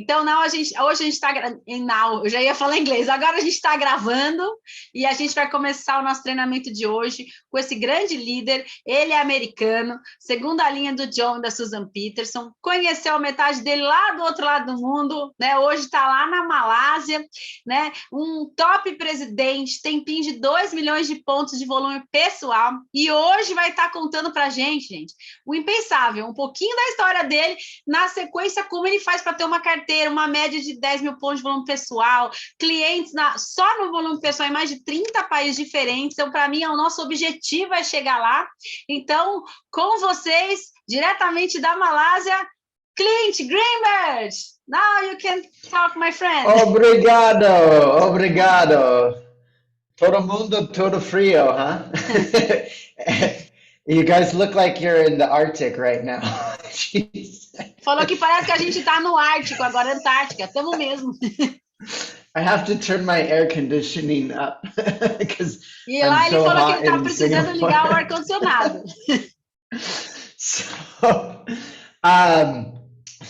Então, hoje a gente está... Eu já ia falar inglês. Agora a gente está gravando e a gente vai começar o nosso treinamento de hoje com esse grande líder. Ele é americano, segunda linha do John e da Susan Peterson. Conheceu a metade dele lá do outro lado do mundo, né? Hoje está lá na Malásia, né? Um top presidente, tem PIN de 2 milhões de pontos de volume pessoal. E hoje vai estar contando para a gente, o impensável, um pouquinho da história dele, na sequência, como ele faz para ter uma carteira, uma média de 10 mil pontos de volume pessoal, clientes só no volume pessoal em mais de 30 países diferentes. Então, para mim, o nosso objetivo é chegar lá. Então, com vocês, diretamente da Malásia, Clint Grimberg. Now you can talk, my friend. Obrigado, obrigado. Todo mundo, todo frio, huh? You guys look like you're in the Arctic right now. Jeez. Falou que parece que a gente está no Ártico, agora Antártica, estamos mesmo. I have to turn my air conditioning up because E lá ele falou que ele está precisando ligar o ar-condicionado. So,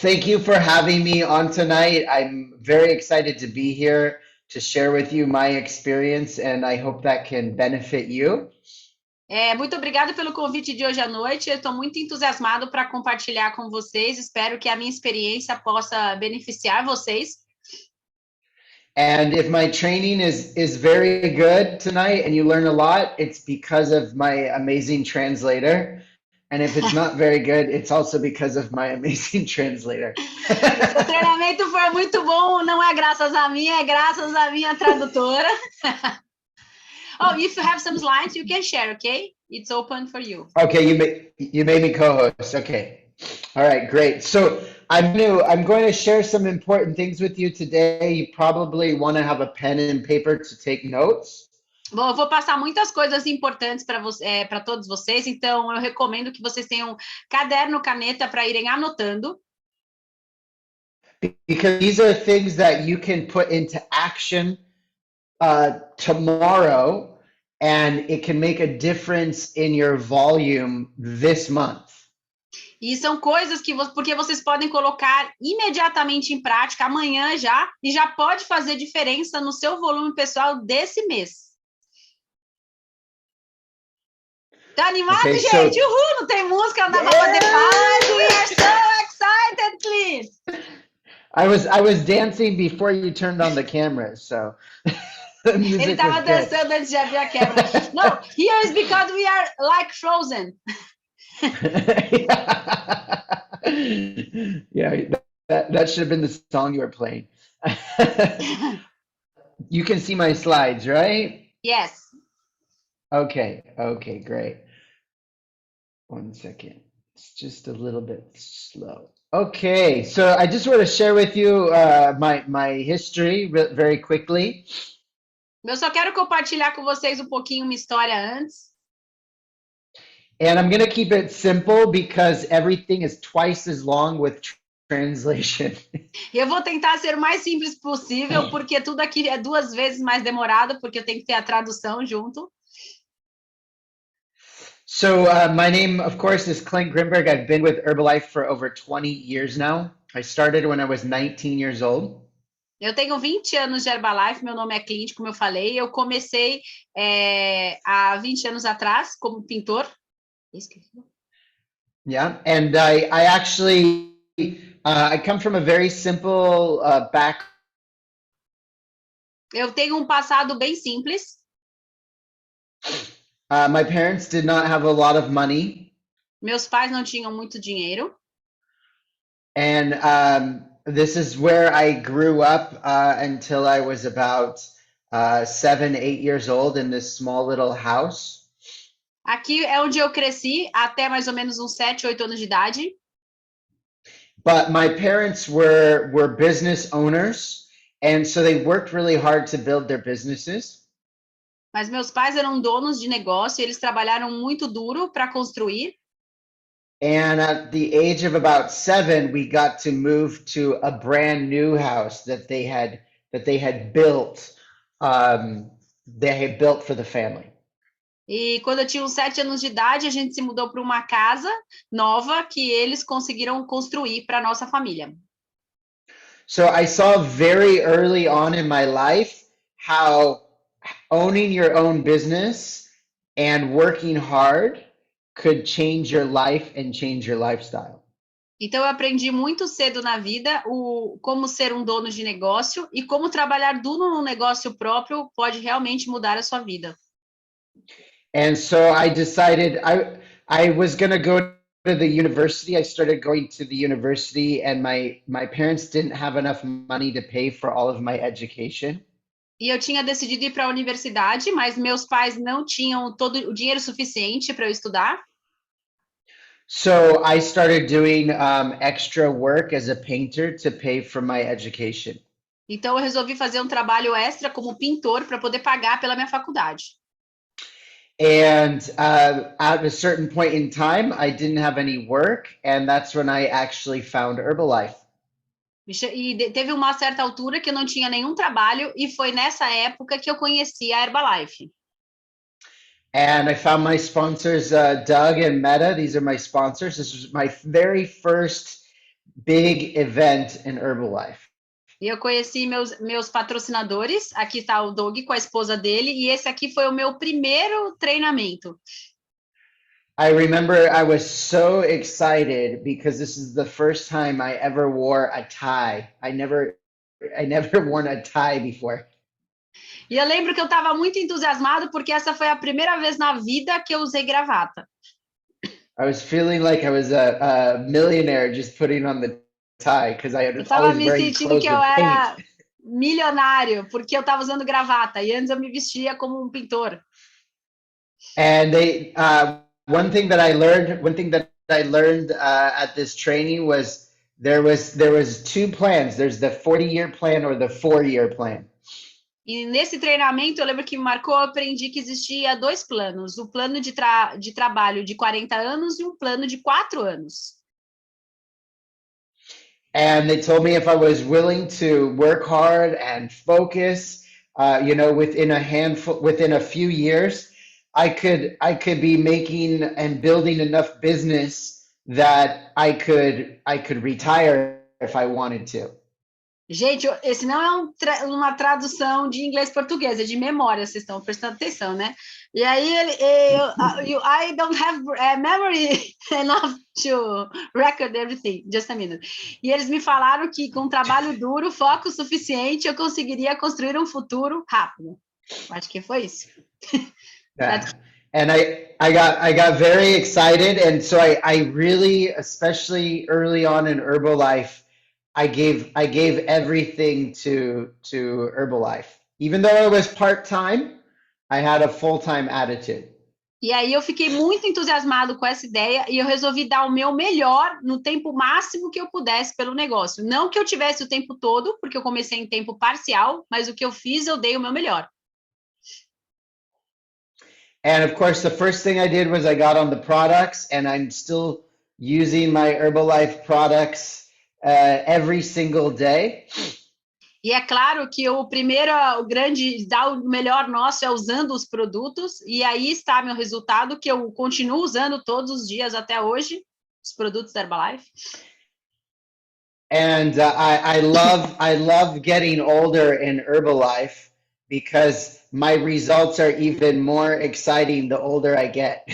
thank you for having me on tonight. I'm very excited to be here to share with you my experience, and I hope that can benefit you. Muito obrigada pelo convite de hoje à noite. Eu estou muito entusiasmado para compartilhar com vocês. Espero que a minha experiência possa beneficiar vocês. And if my training is very good tonight and you learn a lot, it's because of my amazing translator. And if it's not very good, it's also because of my amazing translator. Se o treinamento for muito bom, não é graças a mim, é graças à minha tradutora. Oh, if you have some slides, you can share, okay? It's open for you. Okay, you made me co-host. Okay. All right, great. So I'm going to share some important things with you today. You probably want to have a pen and paper to take notes. Bom, eu vou passar muitas coisas importantes para todos vocês, então eu recomendo que vocês tenham caderno, caneta para irem anotando. Because these are things that you can put into action tomorrow, and it can make a difference in your volume this month. E são coisas porque vocês podem colocar imediatamente em prática amanhã já, e já pode fazer diferença no seu volume pessoal desse mês. Tá animado, Okay, gente? Uhul, não tem música, não dá pra fazer paz. We are so excited, Clint. I was dancing before you turned on the camera, so Ele estava dançando antes de abrir a câmera. No, here is because we are like frozen. Yeah, that should have been the song you were playing. You can see my slides, right? Yes. Okay, great. 1 second. It's just a little bit slow. Okay, so I just want to share with you my history very quickly. Eu só quero compartilhar com vocês pouquinho uma história antes. And I'm going to keep it simple because everything is twice as long with translation. Eu vou tentar ser o mais simples possível, porque tudo aqui é 2 vezes mais demorado, porque eu tenho que ter a tradução junto. So my name, of course, is Clint Grimberg. I've been with Herbalife for over 20 years now. I started when I was 19 years old. Eu tenho 20 anos de Herbalife, meu nome é Clint, como eu falei. Eu comecei há 20 anos atrás como pintor. Yeah, and I actually, I come from a very simple background. Eu tenho passado bem simples. My parents did not have a lot of money. Meus pais não tinham muito dinheiro. And this is where I grew up until I was about 7, 8 years old in this small little house. Aqui é onde eu cresci até mais ou menos uns 7, 8 anos de idade. But my parents were business owners, and so they worked really hard to build their businesses. Mas meus pais eram donos de negócio e eles trabalharam muito duro para construir. And at the age of about 7, we got to move to a brand new house that they had built. They had built for the family. E quando eu tinha uns 7 anos de idade, a gente se mudou para uma casa nova que eles conseguiram construir para a nossa família. So I saw very early on in my life how owning your own business and working hard could change your life and change your lifestyle. Então, eu aprendi muito cedo na vida como ser um dono de negócio e como trabalhar duro no negócio próprio pode realmente mudar a sua vida. And so I decided I was going to go to the university. I started going to the university, and my parents didn't have enough money to pay for all of my education. E eu tinha decidido ir para a universidade, mas meus pais não tinham todo o dinheiro suficiente para eu estudar. So I started doing extra work as a painter to pay for my education. Então eu resolvi fazer um trabalho extra como pintor para poder pagar pela minha faculdade. And at a certain point in time, I didn't have any work, and that's when I actually found Herbalife. E teve uma certa altura que eu não tinha nenhum trabalho e foi nessa época que eu conheci a Herbalife. And I found my sponsors, Doug and Meta. These are my sponsors. This was my very first big event in Herbalife. E eu conheci meus patrocinadores. Aqui está o Doug com a esposa dele. E esse aqui foi o meu primeiro treinamento. I remember I was so excited because this is the first time I ever wore a tie. I never worn a tie before. E eu lembro que eu estava muito entusiasmado porque essa foi a primeira vez na vida que eu usei gravata. I was feeling like I was a millionaire just putting on the tie because I had Eu estava always me wearing sentindo clothes que eu with era paint. milionário porque eu estava usando gravata e antes eu me vestia como um pintor. And one thing that I learned at this training was there was two plans. There's the 40-year plan or the 4-year plan. E nesse treinamento, eu lembro que me marcou, eu aprendi que existia dois planos. O plano de trabalho de 40 anos e um plano de 4 anos. And they told me if I was willing to work hard and focus, within a few years, I could be making and building enough business that I could retire if I wanted to. Gente, esse não é uma tradução de inglês-português, é de memória, vocês estão prestando atenção, né? E aí, I don't have memory enough to record everything, just a minute. E eles me falaram que com trabalho duro, foco suficiente, eu conseguiria construir um futuro rápido. Acho que foi isso. Yeah. And I got very excited, and so I really, especially early on in Herbalife, I gave everything to Herbalife. Even though I was part-time, I had a full-time attitude. E aí eu fiquei muito entusiasmado com essa ideia e eu resolvi dar o meu melhor no tempo máximo que eu pudesse pelo negócio. Não que eu tivesse o tempo todo, porque eu comecei em tempo parcial, mas o que eu fiz, eu dei o meu melhor. And of course, the first thing I did was I got on the products, and I'm still using my Herbalife products every single day. E é claro que o melhor nosso é usando os produtos, e aí está meu resultado, que eu continuo usando todos os dias até hoje, os produtos da Herbalife. And I love getting older in Herbalife because my results are even more exciting the older I get.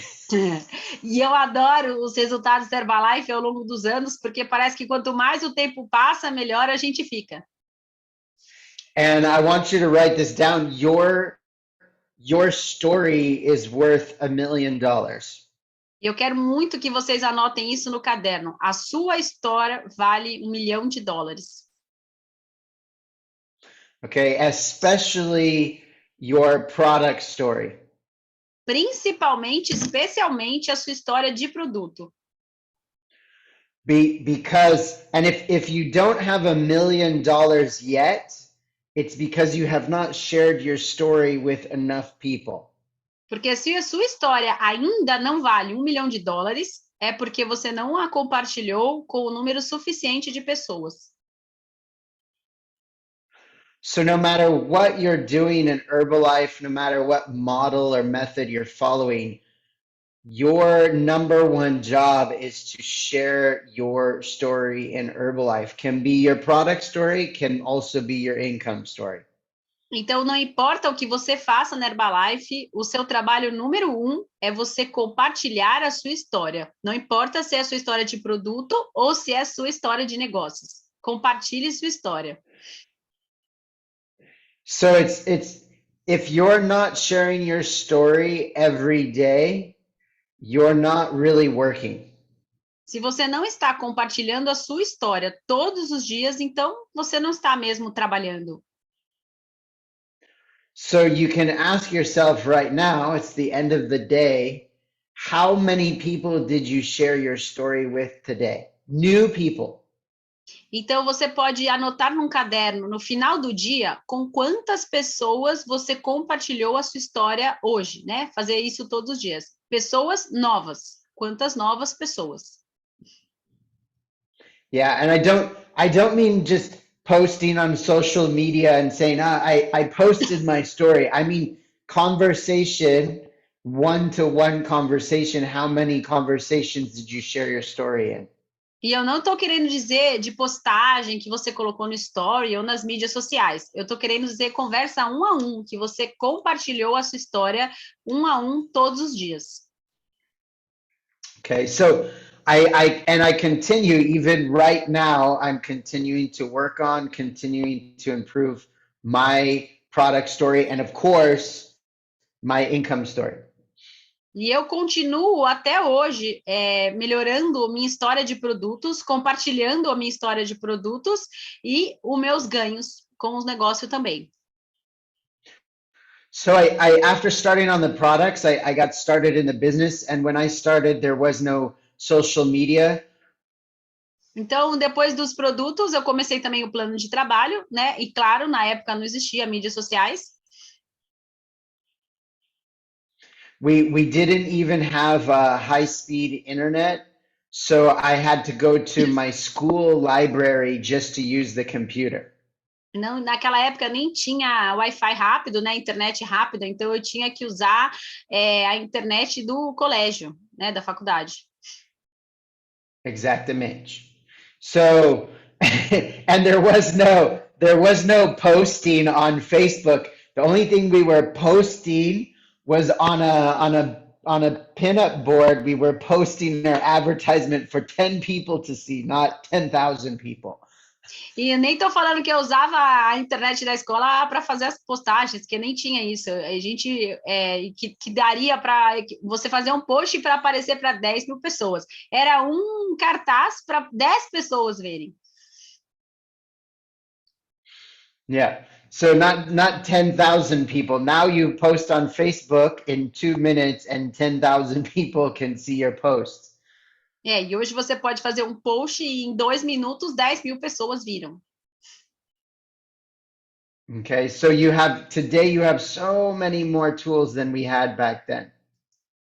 E eu adoro os resultados da Herbalife ao longo dos anos, porque parece que quanto mais o tempo passa, melhor a gente fica. And I want you to write this down. Your story is worth $1 million. Eu quero muito que vocês anotem isso no caderno. A sua história vale $1 milhão. Okay, especially your product story. Especialmente a sua história de produto. Because, and if you don't have $1 million yet, it's because you have not shared your story with enough people. Porque se a sua história ainda não vale $1 milhão, é porque você não a compartilhou com o número suficiente de pessoas. So no matter what you're doing in Herbalife, no matter what model or method you're following, your number one job is to share your story in Herbalife. Can be your product story, can also be your income story. Então, não importa o que você faça na Herbalife, o seu trabalho número 1 é você compartilhar a sua história. Não importa se é a sua história de produto ou se é a sua história de negócios. Compartilhe sua história. So it's if you're not sharing your story every day, you're not really working. Se você não está compartilhando a sua história todos os dias, então você não está mesmo trabalhando. So you can ask yourself right now, it's the end of the day, how many people did you share your story with today? New people. Então você pode anotar num caderno, no final do dia, com quantas pessoas você compartilhou a sua história hoje, né? Fazer isso todos os dias. Pessoas novas. Quantas novas pessoas? Yeah, and I don't mean just posting on social media and saying, I posted my story. I mean conversation, one-to-one conversation. How many conversations did you share your story in? E eu não estou querendo dizer de postagem que você colocou no story ou nas mídias sociais. Eu estou querendo dizer conversa um a um, que você compartilhou a sua história um a um todos os dias. Okay, so I continue even right now. I'm continuing to work on, continuing to improve my product story, and of course, my income story. E eu continuo até hoje melhorando minha história de produtos, compartilhando a minha história de produtos e os meus ganhos com os negócios também. So after starting on the products, I got started in the business, and when I started, there was no social media. Então, depois dos produtos, eu comecei também o plano de trabalho, né? E claro, na época não existia mídias sociais. We didn't even have high-speed internet, so I had to go to my school library just to use the computer. Não, naquela época nem tinha Wi-Fi rápido, né? Internet rápida, então eu tinha que usar a internet do colégio, né? Da faculdade. Exactamente. So, and there was no posting on Facebook. The only thing we were posting was on a pinup board. We were posting our advertisement for 10 people to see, not 10,000 people. E eu nem estou falando que eu usava a internet da escola para fazer as postagens, que nem tinha isso. A gente que daria para você fazer um post para aparecer para 10 mil pessoas. Era um cartaz para 10 pessoas verem. Yeah. So not 10,000 people. Now you post on Facebook in 2 minutes and 10,000 people can see your post. E hoje você pode fazer um post e em 2 minutos 10 mil pessoas viram. Okay, so today you have so many more tools than we had back then.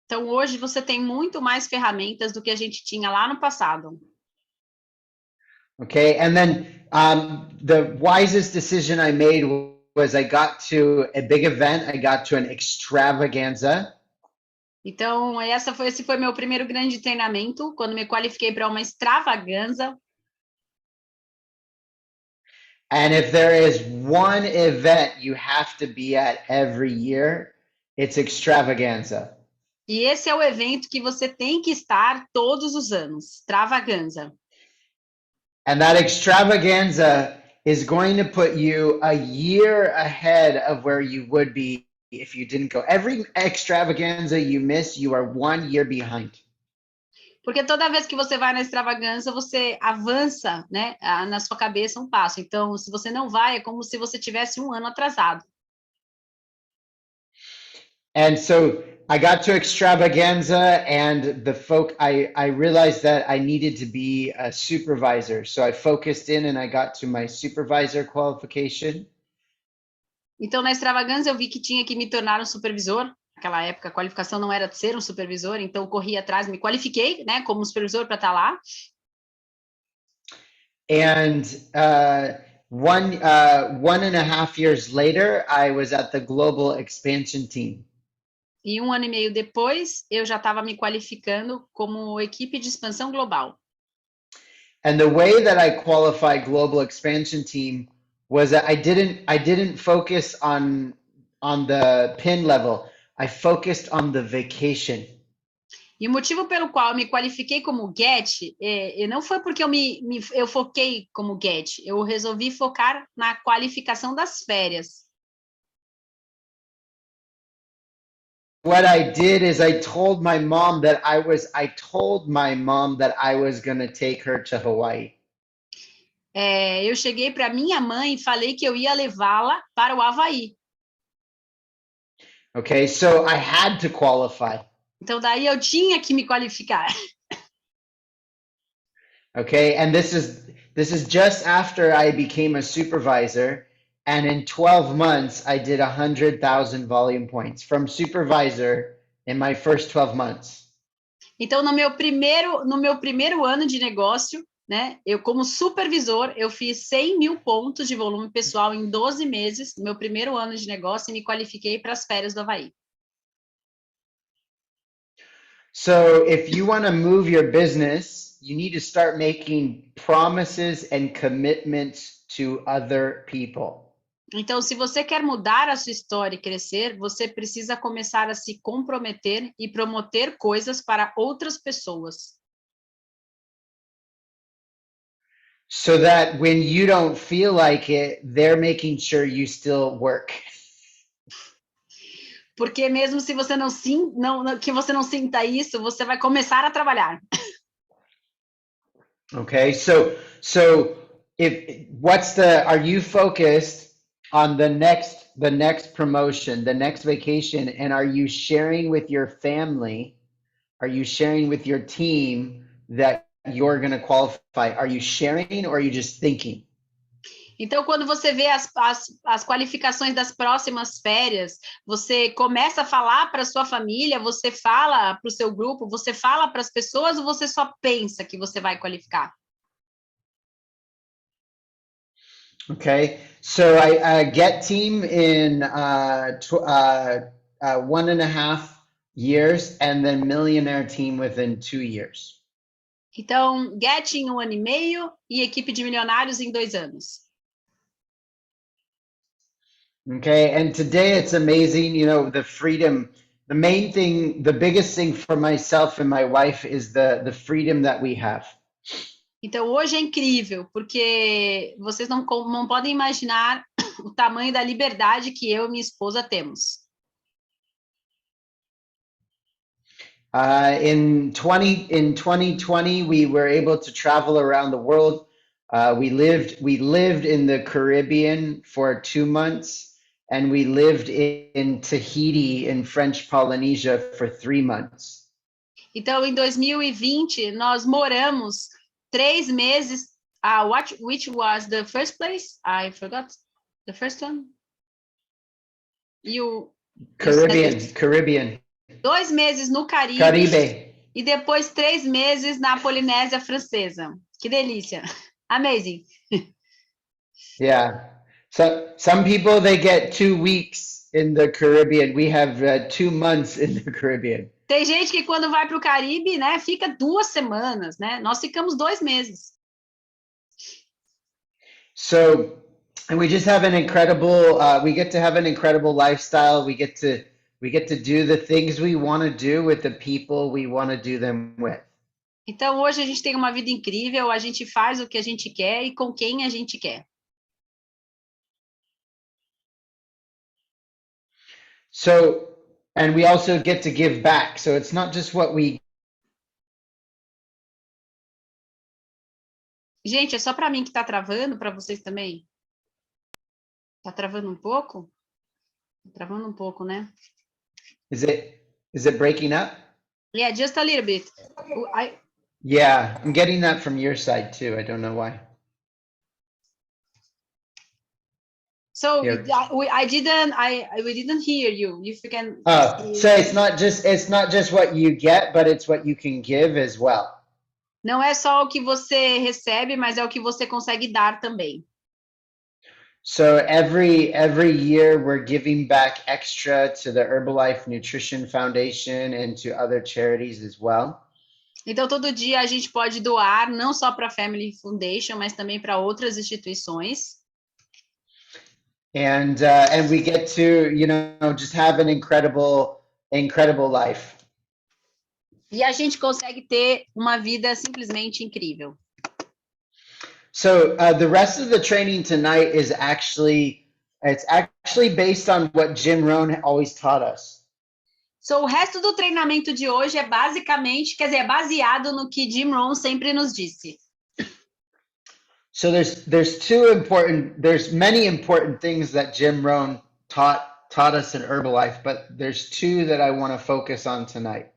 Então hoje você tem muito mais ferramentas do que a gente tinha lá no passado. Okay, and then the wisest decision I made was I got to a big event, I got to an extravaganza. Então, esse foi meu primeiro grande treinamento, quando me qualifiquei para uma extravaganza. And if there is one event you have to be at every year, it's extravaganza. E esse é o evento que você tem que estar todos os anos, extravaganza. And that extravaganza is going to put you a year ahead of where you would be if you didn't go. Every extravaganza you miss, you are 1 year behind. Porque toda vez que você vai na extravaganza, você avança, né, na sua cabeça um passo. Então, se você não vai, é como se você tivesse um ano atrasado. And so I got to extravaganza, and I realized that I needed to be a supervisor. So I focused in and I got to my supervisor qualification. Então, na extravaganza, eu vi que tinha que me tornar um supervisor. Naquela época, a qualificação não era de ser um supervisor, então corri atrás, me qualifiquei, né, como supervisor para estar lá. And 1.5 years later, I was at the global expansion team. E 1 ano e meio depois, eu já estava me qualificando como equipe de expansão global. And the way that I qualified global expansion team was that I didn't focus on the pin level. I focused on the vacation. E o motivo pelo qual eu me qualifiquei como GET, não foi porque eu foquei como GET, eu resolvi focar na qualificação das férias. What I did is I told my mom that I was going to take her to Hawaii. Eu cheguei para minha mãe e falei que eu ia levá-la para o Havaí. Okay, so I had to qualify. Então daí eu tinha que me qualificar. Okay, and this is just after I became a supervisor, and in 12 months I did 100,000 volume points from supervisor in my first 12 months. Então no meu primeiro ano de negócio, né, eu como supervisor, eu fiz 100 mil pontos de volume pessoal em 12 meses, no meu primeiro ano de negócio, e me qualifiquei para as férias do Havaí. So if you want to move your business, you need to start making promises and commitments to other people. Então, se você quer mudar a sua história e crescer, você precisa começar a se comprometer e prometer coisas para outras pessoas. So that when you don't feel like it, they're making sure you still work. Porque mesmo se você que você não sinta isso, você vai começar a trabalhar. Okay, so are you focused on the next promotion, the next vacation, and are you sharing with your family? Are you sharing with your team that you're going to qualify? Are you sharing or are you just thinking? Então, quando você vê as qualificações das próximas férias, você começa a falar para sua família, você fala para o seu grupo, você fala para as pessoas ou você só pensa que você vai qualificar? Okay, so I get team in 1.5 years and then millionaire team within 2 years. Então, Get em 1 ano e meio e equipe de milionários em 2 anos. Okay, and today it's amazing, you know, the freedom. The main thing, the biggest thing for myself and my wife is the freedom that we have. Então, hoje é incrível, porque vocês não podem imaginar o tamanho da liberdade que eu e minha esposa temos. In 2020, we were able to travel around the world. We lived in the Caribbean for 2 months, and we lived in Tahiti in French Polynesia for 3 months. Então, em 2020, nós moramos 3 meses. Which was the first place? I forgot the first one. Caribbean. 2 meses no Caribe. E depois 3 meses na Polinésia Francesa. Que delícia. Amazing. Yeah. So some people, they get 2 weeks in the Caribbean. We have 2 months in the Caribbean. Tem gente que quando vai para o Caribe, né, fica 2 semanas, né? Nós ficamos 2 meses. So, and we just have an incredible, we get to have an incredible lifestyle. We get to do the things we want to do with the people we want to do them with. Então, hoje a gente tem uma vida incrível, a gente faz o que a gente quer e com quem a gente quer. So, and we also get to give back. So it's not just what we. Gente, é só para mim que está travando, para vocês também? Está travando um pouco? Tá travando um pouco, né? Is it breaking up? Yeah, just a little bit. Yeah, I'm getting that from your side too. I don't know why. So we didn't hear you. If you can. So it's not just what you get, but it's what you can give as well. Não é só o que você recebe, mas é o que você consegue dar também. So every year we're giving back extra to the Herbalife Nutrition Foundation and to other charities as well. Então, todo dia a gente pode doar, não só para a Family Foundation, mas também para outras instituições. And we get to, just have an incredible life. E a gente consegue ter uma vida simplesmente incrível. So the rest of the training tonight is actually based on what Jim Rohn always taught us. So, o resto do treinamento de hoje é basicamente, quer dizer, é baseado no que Jim Rohn sempre nos disse. So there's many important things that Jim Rohn taught us in Herbalife, but there's two that I want to focus on tonight.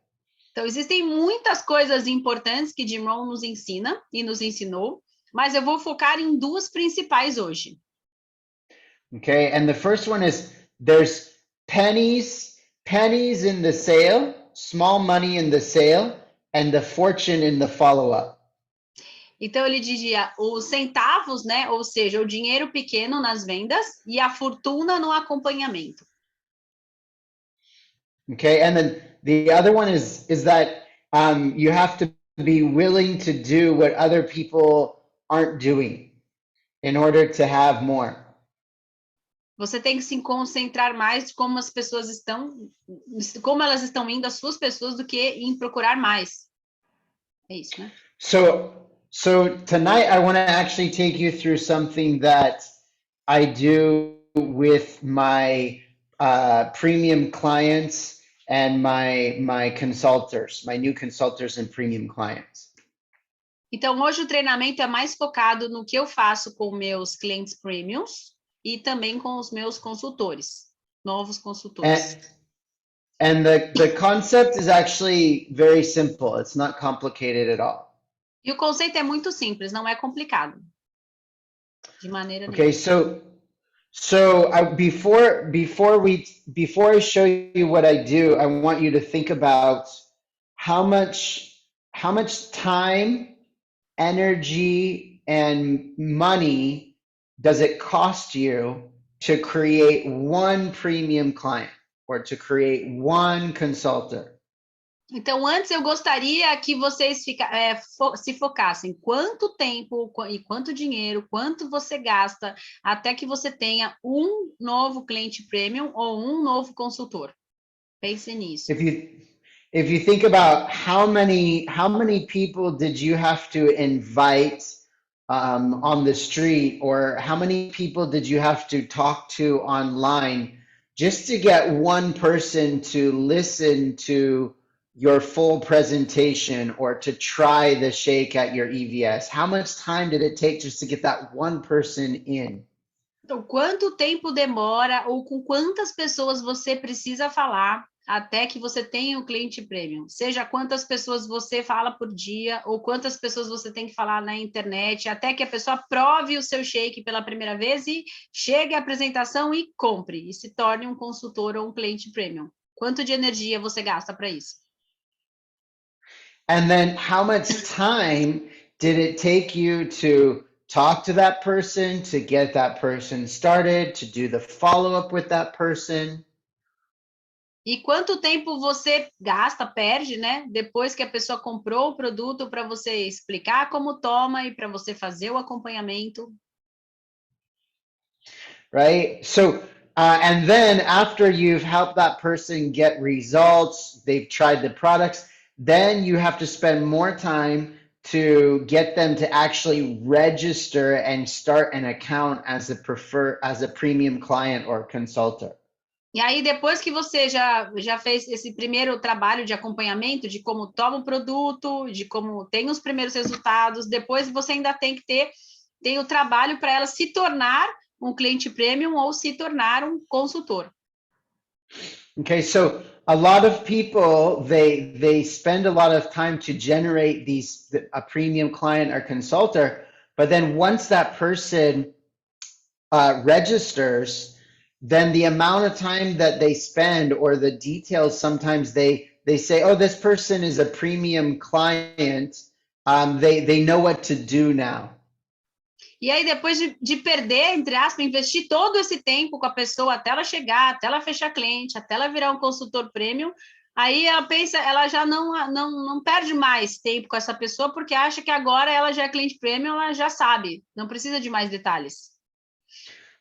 Então, existem muitas coisas importantes que Jim Rohn nos ensina e nos ensinou, mas eu vou focar em duas principais hoje. Okay, and the first one is there's pennies in the sale, small money in the sale, and the fortune in the follow-up. Então, ele dizia os centavos, né? Ou seja, o dinheiro pequeno nas vendas e a fortuna no acompanhamento. Okay, and then the other one is that you have to be willing to do what other people aren't doing in order to have more. Você tem que se concentrar mais de como as pessoas estão, como elas estão indo, as suas pessoas, do que em procurar mais. É isso, né? So tonight I want to actually take you through something that I do with my premium clients and my consultants, my new consultants and premium clients. Então, hoje o treinamento é mais focado no que eu faço com meus clientes premiums e também com os meus consultores, novos consultores. And the concept is actually very simple. It's not complicated at all. E o conceito é muito simples, não é complicado. De maneira nenhuma. Okay, before I show you what I do, I want you to think about how much time, energy, and money does it cost you to create one premium client or to create one consultant? Então, antes eu gostaria que vocês se focassem quanto tempo e quanto dinheiro, quanto você gasta até que você tenha um novo cliente premium ou um novo consultor. Pense nisso. If you think about how many people did you have to invite on the street, or how many people did you have to talk to online just to get one person to listen to your full presentation or to try the shake at your EVS? How much time did it take just to get that one person in? Então, quanto tempo demora ou com quantas pessoas você precisa falar até que você tenha um cliente premium? Seja quantas pessoas você fala por dia ou quantas pessoas você tem que falar na internet até que a pessoa prove o seu shake pela primeira vez e chegue à apresentação e compre e se torne um consultor ou um cliente premium. Quanto de energia você gasta para isso? And then how much time did it take you to talk to that person, to get that person started, to do the follow-up with that person? E quanto tempo você gasta, perde, né? Depois que a pessoa comprou o produto para você explicar como toma e para você fazer o acompanhamento. Right? So, and then after you've helped that person get results, they've tried the products, then you have to spend more time to get them to actually register and start an account as a premium client or consultant. E aí, depois que você já fez esse primeiro trabalho de acompanhamento, de como toma o produto, de como tem os primeiros resultados, depois você ainda tem que ter o trabalho para ela se tornar um cliente premium ou se tornar um consultor. Okay, so a lot of people, they spend a lot of time to generate a premium client or consultant, but then once that person registers, then the amount of time that they spend or the details, sometimes they say, oh, this person is a premium client. They know what to do now. E aí, depois de perder, entre aspas, investir todo esse tempo com a pessoa até ela chegar, até ela fechar cliente, até ela virar um consultor premium, aí ela pensa, ela já não perde mais tempo com essa pessoa, porque acha que agora ela já é cliente premium, ela já sabe, não precisa de mais detalhes.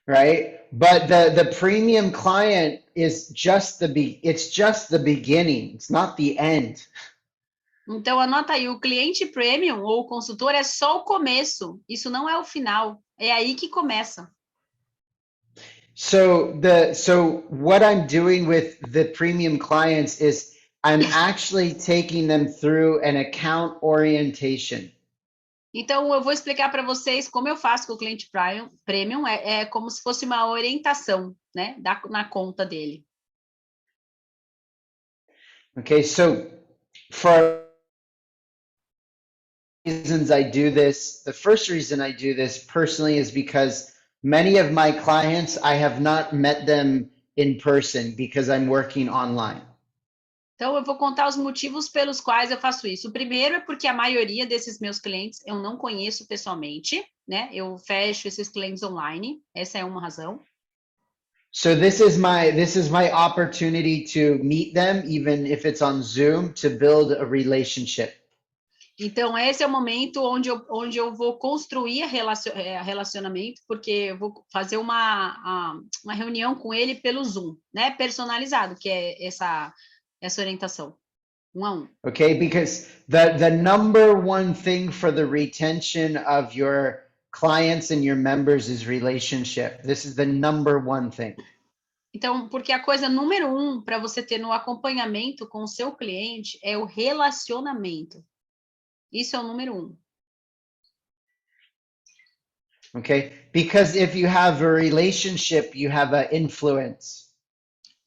Right? But the premium client is just it's just the beginning. It's not the end. Então, anota aí, o cliente premium ou o consultor é só o começo, isso não é o final, é aí que começa. So what I'm doing with the premium clients is I'm actually taking them through an account orientation. Então, eu vou explicar para vocês como eu faço com o cliente premium, é como se fosse uma orientação, né, na conta dele. Okay, so for reasons I do this, the first reason I do this personally is because many of my clients, I have not met them in person because I'm working online. Então, eu vou contar os motivos pelos quais eu faço isso. O primeiro é porque a maioria desses meus clientes eu não conheço pessoalmente, né? Eu fecho esses clientes online, essa é uma razão. So this is my opportunity to meet them, even if it's on Zoom, to build a relationship. Então, esse é o momento onde eu vou construir relacionamento, porque eu vou fazer uma reunião com ele pelo Zoom, né? Personalizado, que é essa orientação, 1 a 1. Okay, because the number one thing for the retention of your clients and your members is relationship. This is the number one thing. Então, porque a coisa número 1 para você ter no acompanhamento com o seu cliente é o relacionamento. Isso é o número 1. Okay, because if you have a relationship, you have an influence.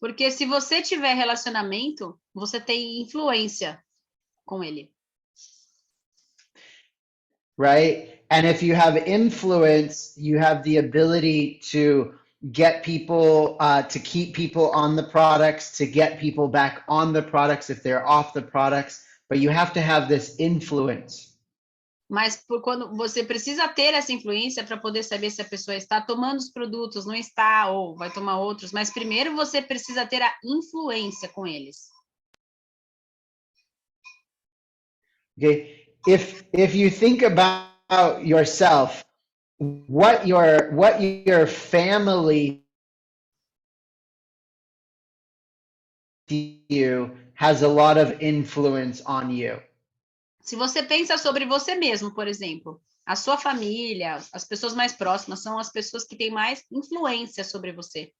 Porque se você tiver relacionamento, você tem influência com ele. Right? And if you have influence, you have the ability to get people, to keep people on the products, to get people back on the products if they're off the products. But you have to have this influence. Mas quando você precisa ter essa influência para poder saber se a pessoa está tomando os produtos, não está, ou vai tomar outros, mas primeiro você precisa ter a influência com eles. Okay? If you think about yourself, what your family you has a lot of influence on you. Se você pensa sobre você mesmo, por exemplo, a sua família, as pessoas mais próximas são as pessoas que têm mais influência sobre você.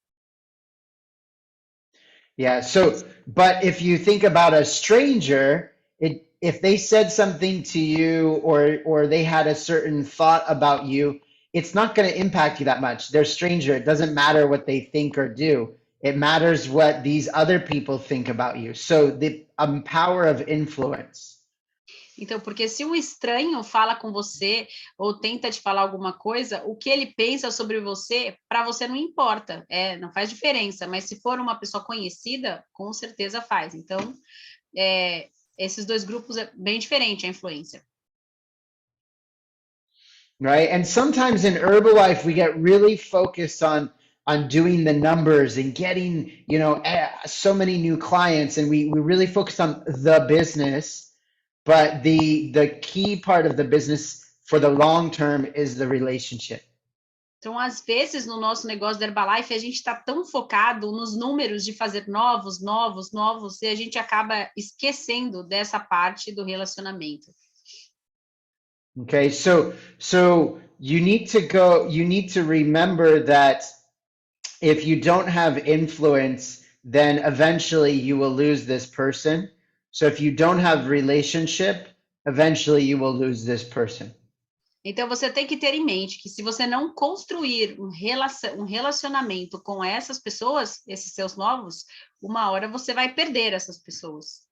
Yeah, so, but if you think about a stranger, if they said something to you or they had a certain thought about you, it's not going to impact you that much. They're a stranger. It doesn't matter what they think or do. It matters what these other people think about you. So the power of influence. Então, porque se um estranho fala com você ou tenta te falar alguma coisa, o que ele pensa sobre você, para você não importa, não faz diferença. Mas se for uma pessoa conhecida, com certeza faz. Então, esses dois grupos é bem diferente a influência. Right? And sometimes in Herbalife, we get really focused on doing the numbers and getting, so many new clients, and we really focus on the business. But the key part of the business for the long term is the relationship. Então, às vezes, no nosso negócio da Herbalife, a gente está tão focado nos números de fazer novos, e a gente acaba esquecendo dessa parte do relacionamento. Okay, so you need to remember that if you don't have influence, then eventually you will lose this person. So if you don't have relationship, eventually you will lose this person. Então, você tem que ter em mente que se você não construir um relacionamento com essas pessoas, esses seus novos, uma hora você vai perder essas pessoas.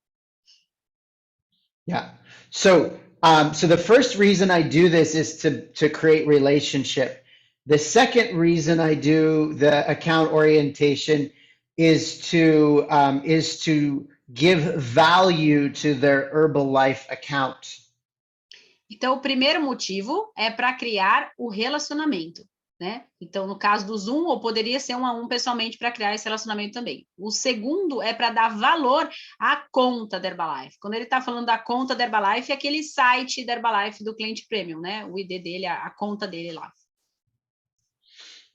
Yeah. So the first reason I do this is to create relationship. The second reason I do the account orientation is to give value to their Herbalife account. Então, o primeiro motivo é para criar o relacionamento, né? Então, no caso do Zoom, ou poderia ser 1 a 1 pessoalmente para criar esse relacionamento também. O segundo é para dar valor à conta da Herbalife. Quando ele está falando da conta da Herbalife, é aquele site da Herbalife do cliente premium, né? O ID dele, a conta dele lá.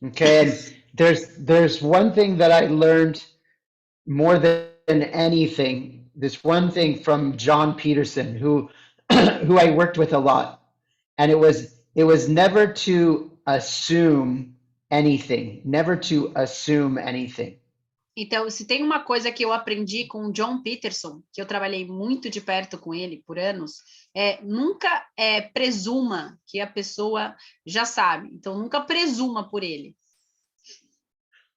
Okay, and there's one thing that I learned more than anything. This one thing from John Peterson, who who I worked with a lot, and it was never to assume anything, never to assume anything. Então, se tem uma coisa que eu aprendi com o John Peterson, que eu trabalhei muito de perto com ele por anos, nunca presuma que a pessoa já sabe. Então, nunca presuma por ele.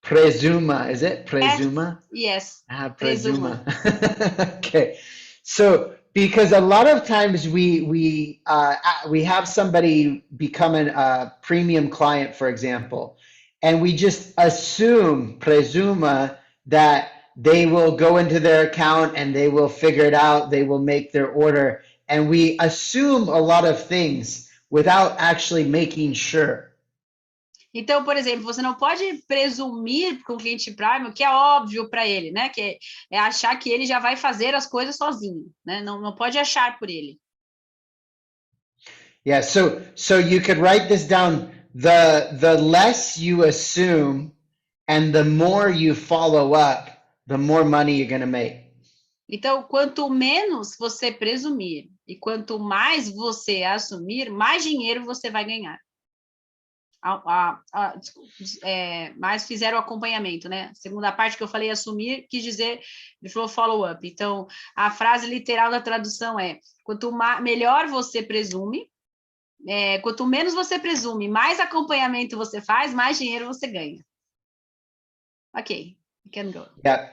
Presuma, is it? Presuma? Yes. Ah, Presuma. presuma. Okay. So, because a lot of times we have somebody become a premium client, for example, and we just assume, presuma, that they will go into their account and they will figure it out, they will make their order, and we assume a lot of things without actually making sure. Então, por exemplo, você não pode presumir com o cliente Prime o que é óbvio para ele, né? Que é achar que ele já vai fazer as coisas sozinho, né? Não pode achar por ele. Yeah, so you could write this down. The less you assume and the more you follow up, the more money you're going to make. Então, quanto menos você presumir e quanto mais você assumir, mais dinheiro você vai ganhar. Mais fizeram o acompanhamento, né? Segunda parte que eu falei assumir, quis dizer, ele falou follow-up. Então, a frase literal da tradução é: quanto melhor você presume, quanto menos você presume, mais acompanhamento você faz, mais dinheiro você ganha. Ok, you can go. Yeah.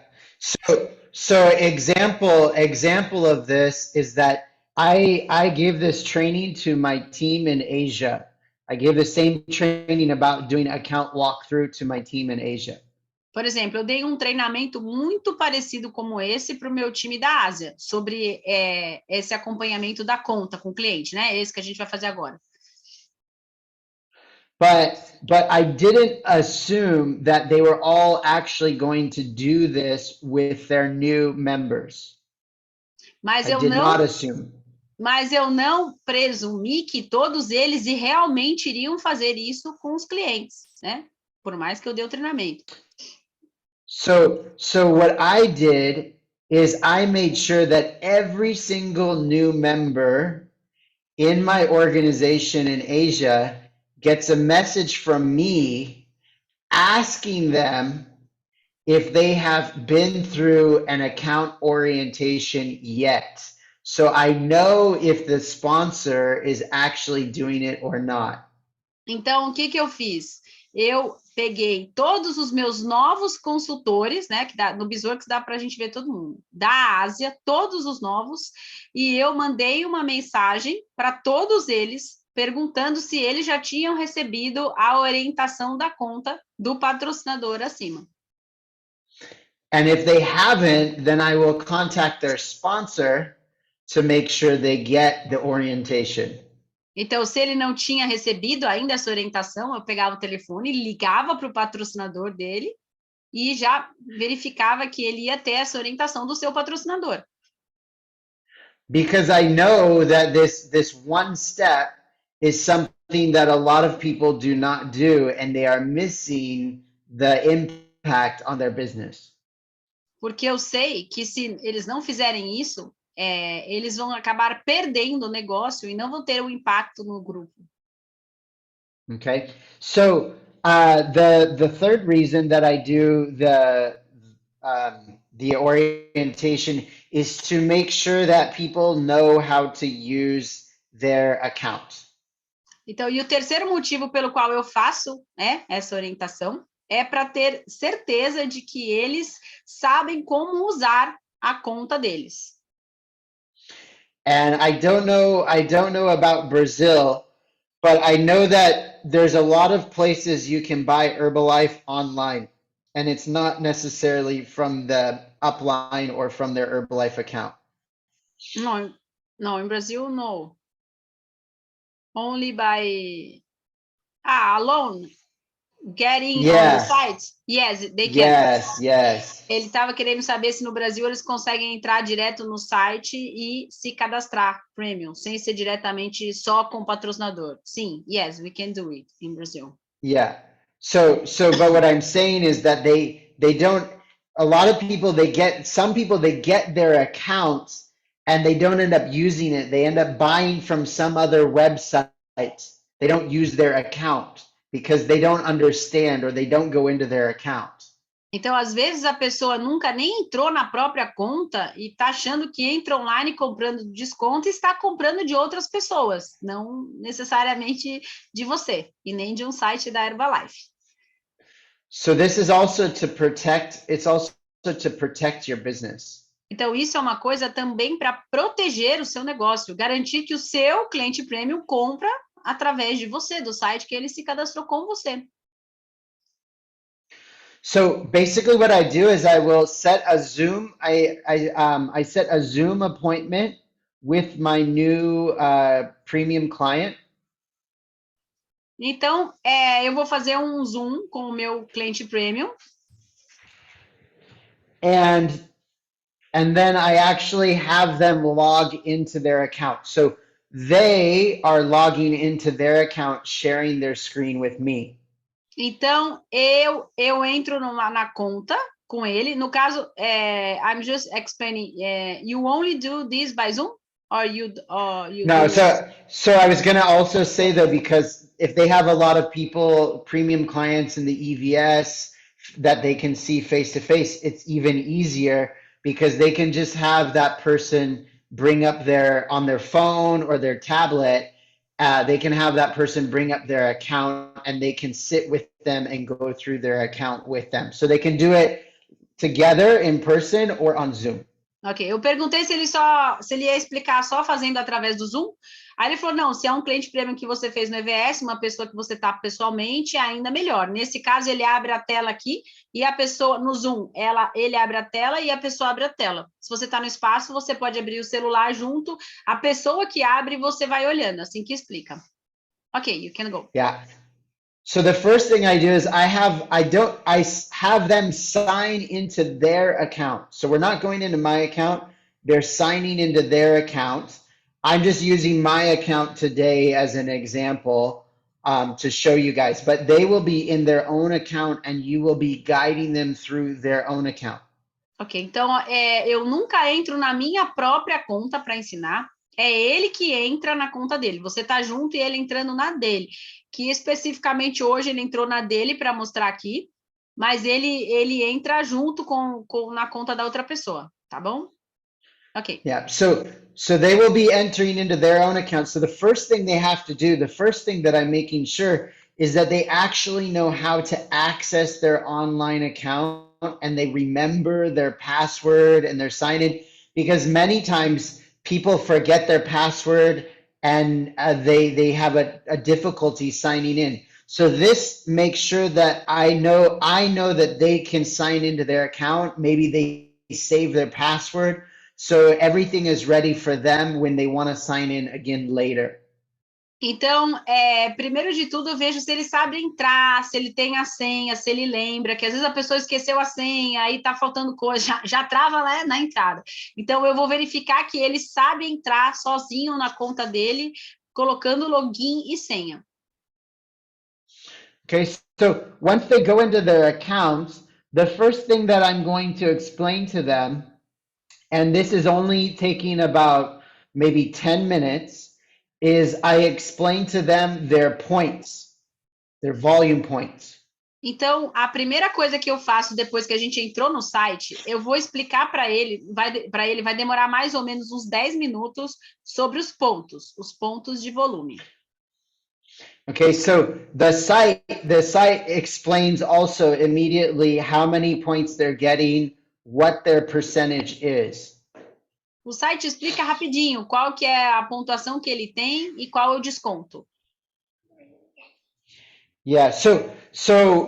So example of this is that I gave this training to my team in Asia. I gave the same training about doing account walkthrough to my team in Asia. Por exemplo, eu dei um treinamento muito parecido como esse para o meu time da Ásia, sobre esse acompanhamento da conta com o cliente, né? Esse que a gente vai fazer agora. But I didn't assume that they were all actually going to do this with their new members. Mas I did not assume. Mas eu não presumi que todos eles realmente iriam fazer isso com os clientes, né? Por mais que eu dê o treinamento. So what I did is I made sure that every single new member in my organization in Asia gets a message from me asking them if they have been through an account orientation yet. So I know if the sponsor is actually doing it or not. Então, o que eu fiz? Eu peguei todos os meus novos consultores, né, que no Beesworks dá para a gente ver todo mundo, da Ásia, todos os novos, e eu mandei uma mensagem para todos eles, perguntando se eles já tinham recebido a orientação da conta do patrocinador acima. And if they haven't, then I will contact their sponsor to make sure they get the orientation. Então, se ele não tinha recebido ainda essa orientação, eu pegava o telefone, ligava para o patrocinador dele e já verificava que ele ia ter essa orientação do seu patrocinador. Because I know that this one step is something that a lot of people do not do, and they are missing the impact on their business. Porque eu sei que se eles não fizerem isso, eles vão acabar perdendo o negócio e não vão ter um impacto no grupo. Okay, so the third reason that I do the orientation is to make sure that people know how to use their account. Então, e o terceiro motivo pelo qual eu faço, essa orientação é para ter certeza de que eles sabem como usar a conta deles. And I don't know about Brazil, but I know that there's a lot of places you can buy Herbalife online, and it's not necessarily from the upline or from their Herbalife account. Não, em Brasil, não. only by alone getting on the Yeah. site? Yes, they can. Yes. Ele estava querendo saber se no Brasil eles conseguem entrar direto no site e se cadastrar premium, sem ser diretamente só com o patrocinador. Sim, yes, we can do it in Brazil. Yeah. So but what I'm saying is that they don't, a lot of people, some people they get their accounts and they don't end up using it. They end up buying from some other website. They don't use their account because they don't understand or they don't go into their account. Então, às vezes, a pessoa nunca nem entrou na própria conta e está achando que entra online comprando desconto e está comprando de outras pessoas, não necessariamente de você, e nem de um site da Herbalife. So this is also to protect, it's also to protect your business. Então, isso é uma coisa também para proteger o seu negócio, garantir que o seu cliente premium compra através de você, do site que ele se cadastrou com você. So basically what I do is I will set a Zoom, I set a Zoom appointment with my new premium client. Então, eu vou fazer um Zoom com o meu cliente premium. And then I actually have them log into their account. So they are logging into their account, sharing their screen with me. Então, eu entro na conta com ele. No caso, I'm just explaining, you only do this by Zoom? Or you No, do so I was gonna also say though, because if they have a lot of people, premium clients in the EVS that they can see face to face, it's even easier because they can just have that person bring up on their phone or their tablet. They can have that person bring up their account and they can sit with them and go through their account with them. So they can do it together in person or on Zoom. Ok, eu perguntei se ele ia explicar só fazendo através do Zoom. Aí ele falou, não, se é um cliente premium que você fez no EVS, uma pessoa que você está pessoalmente, ainda melhor. Nesse caso, ele abre a tela aqui e a pessoa, no Zoom, ele abre a tela e a pessoa abre a tela. Se você está no espaço, você pode abrir o celular junto, a pessoa que abre, você vai olhando, assim que explica. Ok, you can go. Yeah. So the first thing I do is I have them sign into their account. So we're not going into my account. They're signing into their account. I'm just using my account today as an example to show you guys, but they will be in their own account and you will be guiding them through their own account. Ok, então eu nunca entro na minha própria conta para ensinar. É ele que entra na conta dele. Você tá junto e ele entrando na dele. Que especificamente hoje ele entrou na dele para mostrar aqui, mas ele entra junto na conta da outra pessoa, tá bom? Ok. Yeah, so they will be entering into their own account. So the first thing they have to do, the first thing that I'm making sure is that they actually know how to access their online account and they remember their password and their sign in, because many times people forget their password and they have a difficulty signing in. So this makes sure that I know that they can sign into their account. Maybe they save their password. So everything is ready for them when they want to sign in again later. Então, primeiro de tudo, eu vejo se ele sabe entrar, se ele tem a senha, se ele lembra, que às vezes a pessoa esqueceu a senha, aí tá faltando coisa, já trava lá na entrada. Então, eu vou verificar que ele sabe entrar sozinho na conta dele, colocando login e senha. Okay, so once they go into their accounts, the first thing that I'm going to explain to them, and this is only taking about maybe 10 minutes, is I explain to them their points, their volume points. Então, a primeira coisa que eu faço depois que a gente entrou no site, eu vou explicar para ele, vai demorar mais ou menos uns 10 minutos sobre os pontos de volume. Okay, so the site explains also immediately how many points they're getting, what their percentage is. O site explica rapidinho qual que é a pontuação que ele tem e qual é o desconto. Yeah, so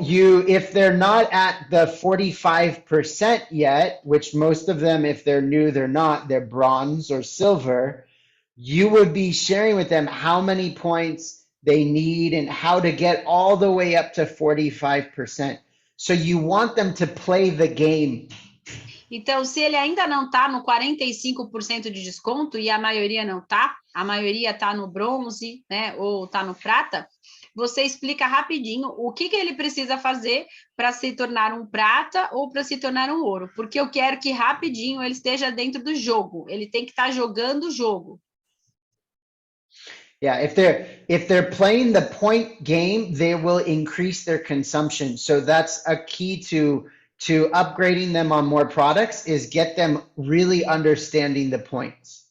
if they're not at the 45% yet, which most of them, if they're new, they're not, they're bronze or silver, you would be sharing with them how many points they need and how to get all the way up to 45%. So you want them to play the game. Então, se ele ainda não está no 45% de desconto e a maioria não está, a maioria está no bronze, né, ou está no prata, você explica rapidinho o que ele precisa fazer para se tornar um prata ou para se tornar um ouro, porque eu quero que rapidinho ele esteja dentro do jogo, ele tem que estar jogando o jogo. Yeah, if they're playing the point game, they will increase their consumption. So that's a key to upgrading them on more products is get them really understanding the points.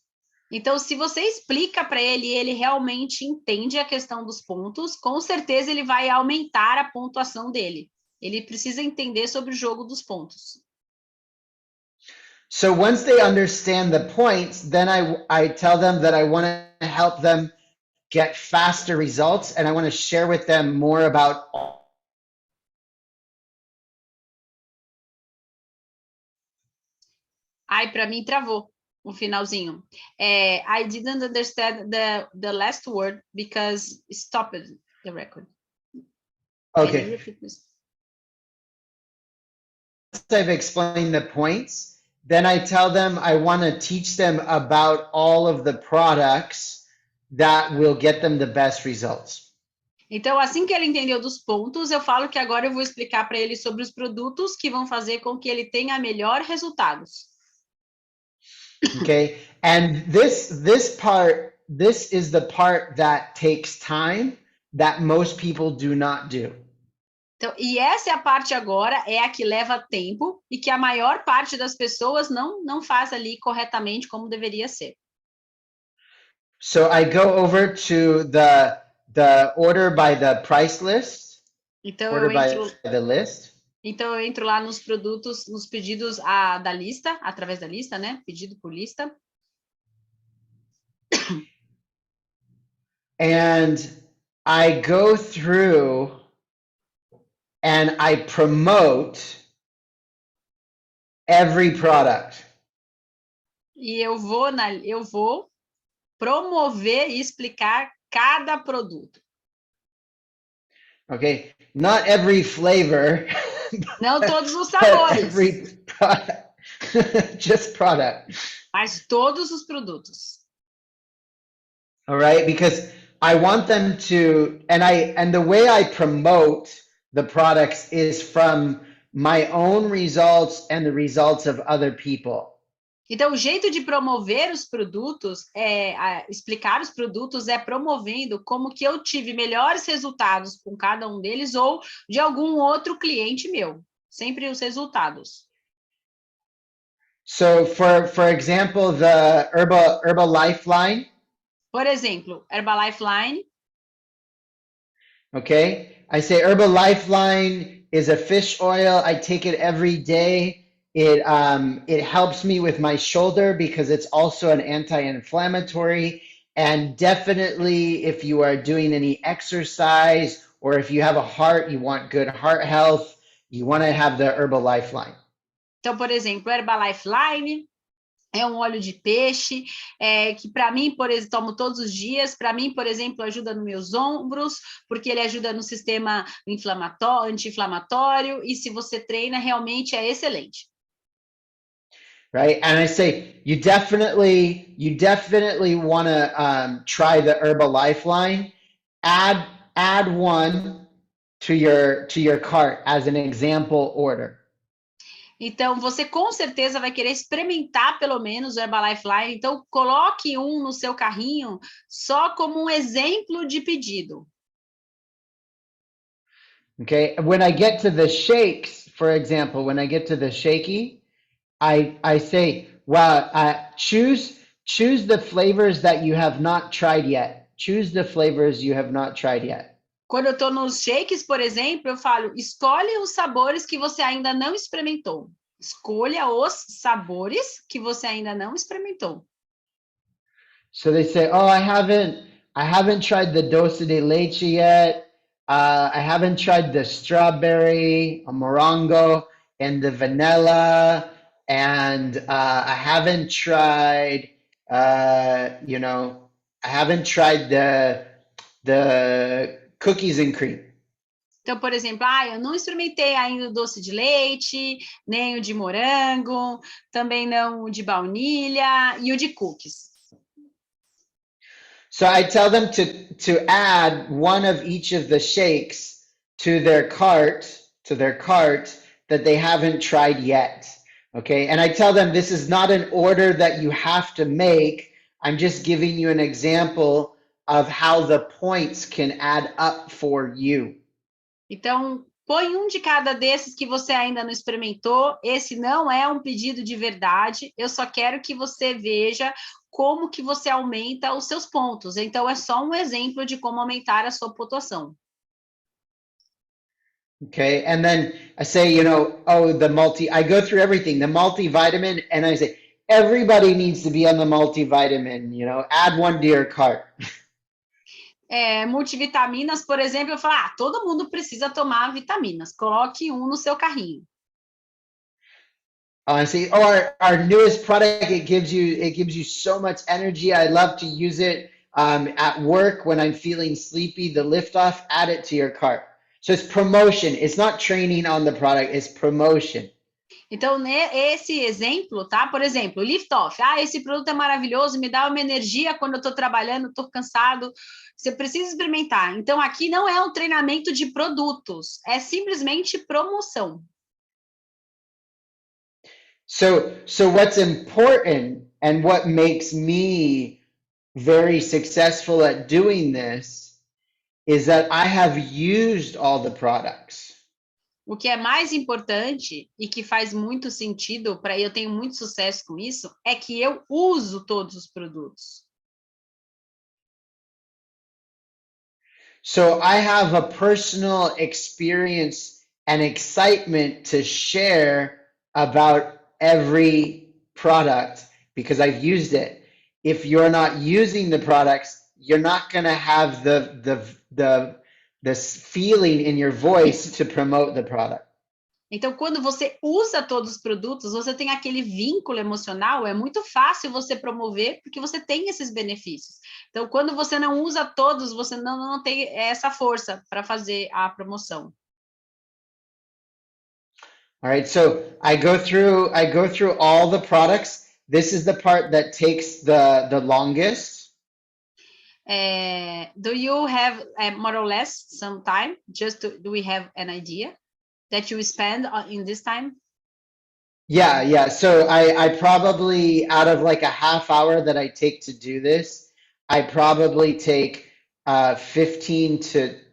Então, se você explica para ele e ele realmente entende a questão dos pontos, com certeza ele vai aumentar a pontuação dele. Ele precisa entender sobre o jogo dos pontos. So once they understand the points, then I tell them that I want to help them get faster results, and I want to share with them more about. Ai, para mim travou o finalzinho. I didn't understand the last word because it stopped the record. Okay. Once I've explained the points, then I tell them I want to teach them about all of the products that will get them the best results. Então, assim que ele entendeu dos pontos, eu falo que agora eu vou explicar para ele sobre os produtos que vão fazer com que ele tenha melhores resultados. Okay, and this is the part that takes time that most people do not do. Então, e essa é a parte agora, é a que leva tempo e que a maior parte das pessoas não faz ali corretamente como deveria ser. So I go over to the order by the price list. Então order eu entro, by the list. Então eu entro lá nos produtos, nos pedidos da lista, através da lista, né? Pedido por lista. And I go through and I promote every product. E eu vou promover e explicar cada produto. Okay, not every flavor. Não todos os sabores. Every product. Just product. Mas todos os produtos. All right, because I want them to, and the way I promote the products is from my own results and the results of other people. Então, o jeito de promover os produtos, explicar os produtos, é promovendo como que eu tive melhores resultados com cada um deles ou de algum outro cliente meu. Sempre os resultados. So, for example, the Herbalife line. Por exemplo, Herbalife Line. Okay, I say Herbalife line is a fish oil. I take it every day. It helps me with my shoulder because it's also an anti-inflammatory. And definitely, if you are doing any exercise or if you have a heart, you want good heart health, you want to have the Herbalife line. Então, por exemplo, Herbalife Line é um óleo de peixe, que para mim, por exemplo, tomo todos os dias. Para mim, por exemplo, ajuda nos meus ombros, porque ele ajuda no sistema anti-inflamatório, e se você treina, realmente é excelente. Right, and I say you definitely want to try the Herbalife line. Add one to your cart as an example order. Então, você com certeza vai querer experimentar pelo menos o Herbalife Line. Então, coloque um no seu carrinho só como um exemplo de pedido. Okay, when I get to the shakes, for example, when I get to the shaky, I say, well, choose the flavors that you have not tried yet. Choose the flavors you have not tried yet. Quando eu estou nos shakes, por exemplo, eu falo, escolhe os sabores que você ainda não experimentou. Escolha os sabores que você ainda não experimentou. So they say, oh, I haven't tried the doce de leche yet. I haven't tried the strawberry, morango, and the vanilla. And I haven't tried You know, I haven't tried the cookies and cream. Então, por exemplo, eu não experimentei ainda o doce de leite, nem o de morango, também não o de baunilha e o de cookies. So I tell them to add one of each of the shakes to their cart that they haven't tried yet. Okay, and I tell them this is not an order that you have to make. I'm just giving you an example of how the points can add up for you. Então, põe um de cada desses que você ainda não experimentou. Esse não é um pedido de verdade. Eu só quero que você veja como que você aumenta os seus pontos. Então, é só um exemplo de como aumentar a sua pontuação. Okay, and then I say, you know, I go through everything, the multivitamin, and I say, everybody needs to be on the multivitamin, you know, add one to your cart. Multivitaminas, por exemplo, eu falo, todo mundo precisa tomar vitaminas, coloque um no seu carrinho. I say, our newest product, it gives you so much energy. I love to use it at work when I'm feeling sleepy. The lift off, add it to your cart. So it's promotion. It's not training on the product, it's promotion. Então, esse exemplo, tá? Por exemplo, lift off. Esse produto é maravilhoso, me dá uma energia quando eu estou trabalhando, estou cansado. Você precisa experimentar. Então, aqui não é um treinamento de produtos, é simplesmente promoção. So what's important and what makes me very successful at doing this is that I have used all the products. O que é mais importante e que faz muito sentido, para eu tenho muito sucesso com isso, é que eu uso todos os produtos. So I have a personal experience and excitement to share about every product because I've used it. If you're not using the products, you're not going to have this feeling in your voice to promote the product. Então, quando você usa todos os produtos, você tem aquele vínculo emocional, é muito fácil você promover, porque você tem esses benefícios. Então, quando você não usa todos, você não tem essa força para fazer a promoção. All right, so I go through all the products. This is the part that takes the longest. Do you have more or less some time? Do we have an idea that you spend in this time? Yeah. So I probably, out of like a half hour that I take to do this, I probably take 15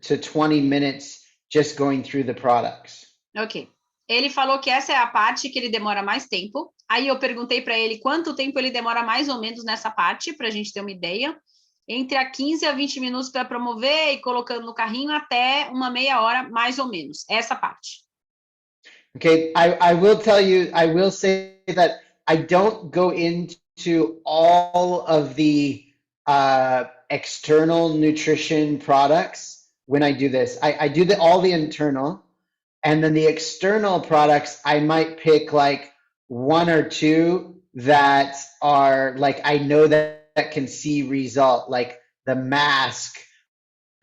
to 20 minutes just going through the products. Ok. Ele falou que essa é a parte que ele demora mais tempo. Aí eu perguntei para ele quanto tempo ele demora mais ou menos nessa parte, para a gente ter uma ideia. Entre 15 a 20 minutos para promover e colocando no carrinho até uma meia hora, mais ou menos. Essa parte. Okay, I will say that I don't go into all of the external nutrition products when I do this. I do all the internal, and then the external products, I might pick like one or two that are like, I know that can see result, like the mask,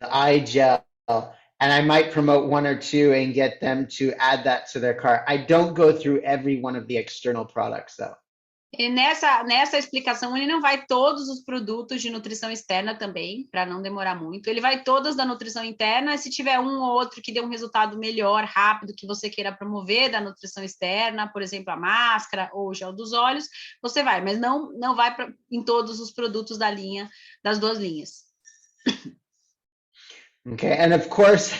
the eye gel, and I might promote one or two and get them to add that to their cart. I don't go through every one of the external products though. E nessa explicação, ele não vai todos os produtos de nutrição externa também, para não demorar muito. Ele vai todas da nutrição interna, se tiver um ou outro que dê um resultado melhor, rápido, que você queira promover da nutrição externa, por exemplo, a máscara ou o gel dos olhos, você vai, mas não vai em todos os produtos das duas linhas. Okay, and of course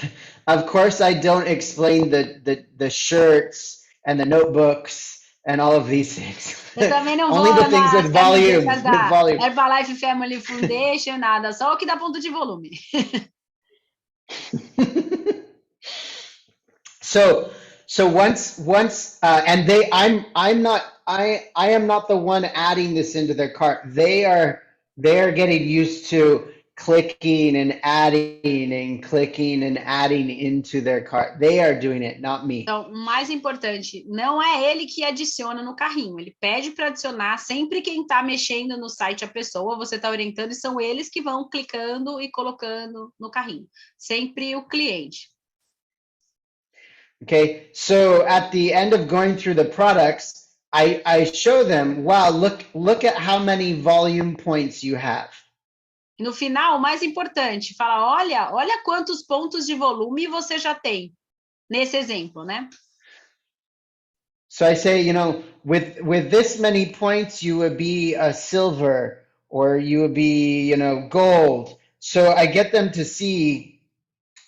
I don't explain the shirts and the notebooks and all of these things. Eu também não Only vou the things with volume. da volume. Herbalife Family Foundation, nada, só o que dá ponto de volume. So once and I am not the one adding this into their cart. They are getting used to clicking and adding into their cart. They are doing it, not me. Então, o mais importante, não é ele que adiciona no carrinho, ele pede para adicionar, sempre quem está mexendo no site a pessoa, você está orientando, e são eles que vão clicando e colocando no carrinho, sempre o cliente. Okay, so at the end of going through the products, I show them, wow, look at how many volume points you have. No final, o mais importante, fala, olha quantos pontos de volume você já tem, nesse exemplo, né? So I say, you know, with this many points, you would be a silver or you would be, you know, gold. So I get them to see,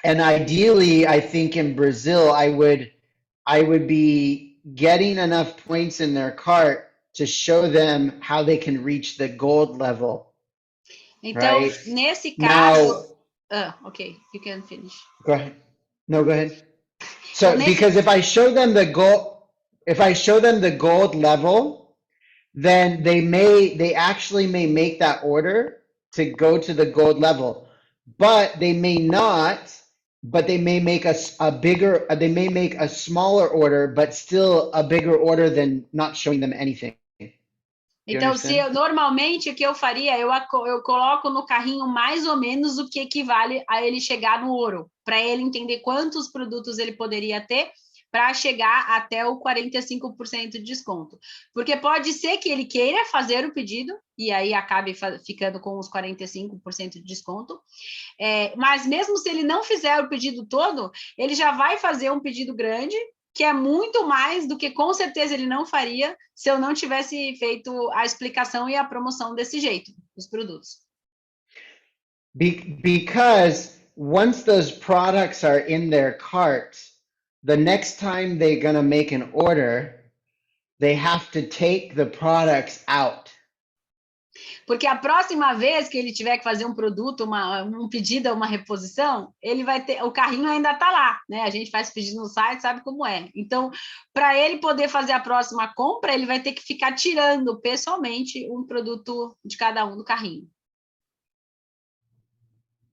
and ideally, I think in Brazil, I would be getting enough points in their cart to show them how they can reach the gold level. Então, right? nesse caso, Now, okay, you can finish. Go ahead. No, go ahead. So, Então, because if I show them the gold level, then they actually may make that order to go to the gold level, but they may not. But they may make they may make a smaller order, but still a bigger order than not showing them anything. Então, normalmente o que eu faria, eu coloco no carrinho mais ou menos o que equivale a ele chegar no ouro, para ele entender quantos produtos ele poderia ter para chegar até o 45% de desconto. Porque pode ser que ele queira fazer o pedido e aí acabe ficando com os 45% de desconto. Mas mesmo se ele não fizer o pedido todo, ele já vai fazer um pedido grande, que é muito mais do que com certeza ele não faria se eu não tivesse feito a explicação e a promoção desse jeito, dos produtos. Because once those products are in their cart, the next time they're going to make an order, they have to take the products out. Porque a próxima vez que ele tiver que fazer um produto, um pedido, uma reposição, ele vai ter, o carrinho ainda está lá, né? A gente faz pedido no site, sabe como é. Então, para ele poder fazer a próxima compra, ele vai ter que ficar tirando pessoalmente um produto de cada um do carrinho.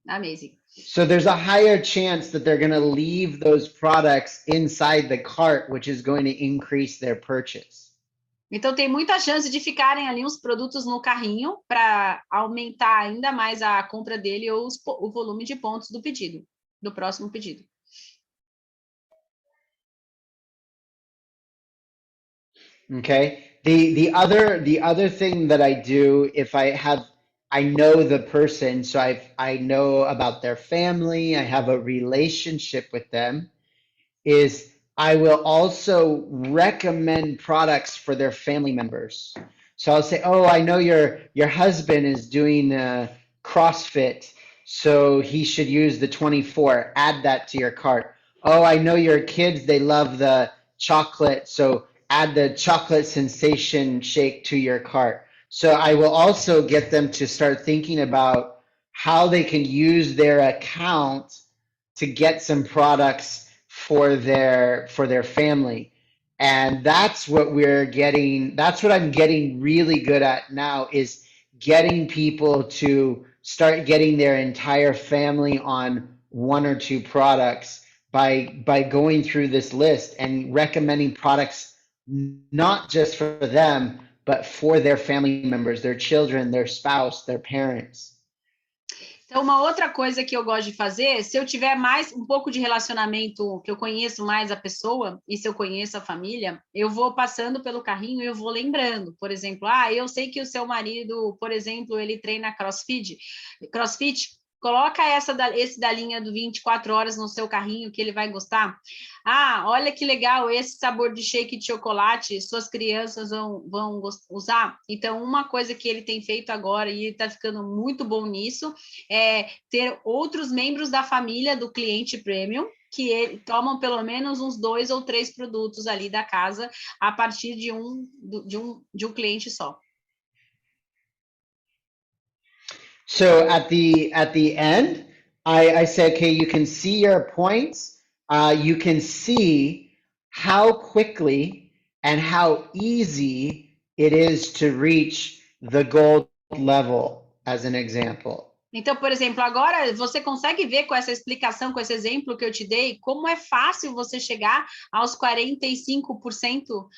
Amazing. So there's a higher chance that they're going to leave those products inside the cart, which is going to increase their purchase. Então, tem muita chance de ficarem ali uns produtos no carrinho para aumentar ainda mais a compra dele ou o volume de pontos do pedido, do próximo pedido. Okay. The other thing that I do, if I know the person, so I know about their family, I have a relationship with them, is I will also recommend products for their family members. So I'll say, oh, I know your husband is doing CrossFit, so he should use the 24. Add that to your cart. Oh, I know your kids, they love the chocolate, so add the chocolate sensation shake to your cart. So I will also get them to start thinking about how they can use their account to get some products for their family. And that's what I'm getting really good at now, is getting people to start getting their entire family on one or two products by going through this list and recommending products not just for them, but for their family members, their children, their spouse, their parents. Então, uma outra coisa que eu gosto de fazer, se eu tiver mais um pouco de relacionamento, que eu conheço mais a pessoa, e se eu conheço a família, eu vou passando pelo carrinho e eu vou lembrando. Por exemplo, eu sei que o seu marido, por exemplo, ele treina CrossFit, coloca esse da linha do 24 horas no seu carrinho que ele vai gostar. Olha que legal, esse sabor de shake de chocolate, suas crianças vão usar. Então, uma coisa que ele tem feito agora, e ele está ficando muito bom nisso, é ter outros membros da família do cliente premium, que tomam pelo menos uns 2 ou 3 produtos ali da casa, a partir de um cliente só. So at the end, I say, okay, you can see your points. You can see how quickly and how easy it is to reach the gold level, as an example. Então, por exemplo, agora você consegue ver com essa explicação, com esse exemplo que eu te dei, como é fácil você chegar aos 45%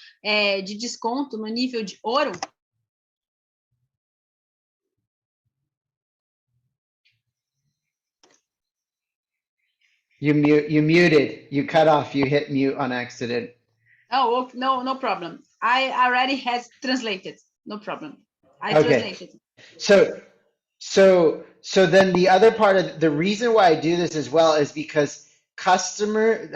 de desconto no nível de ouro? You muted, you cut off, you hit mute on accident. Oh, no problem. I already has translated. No problem. I Okay. translated. So then the other part of the reason why I do this as well is because customers,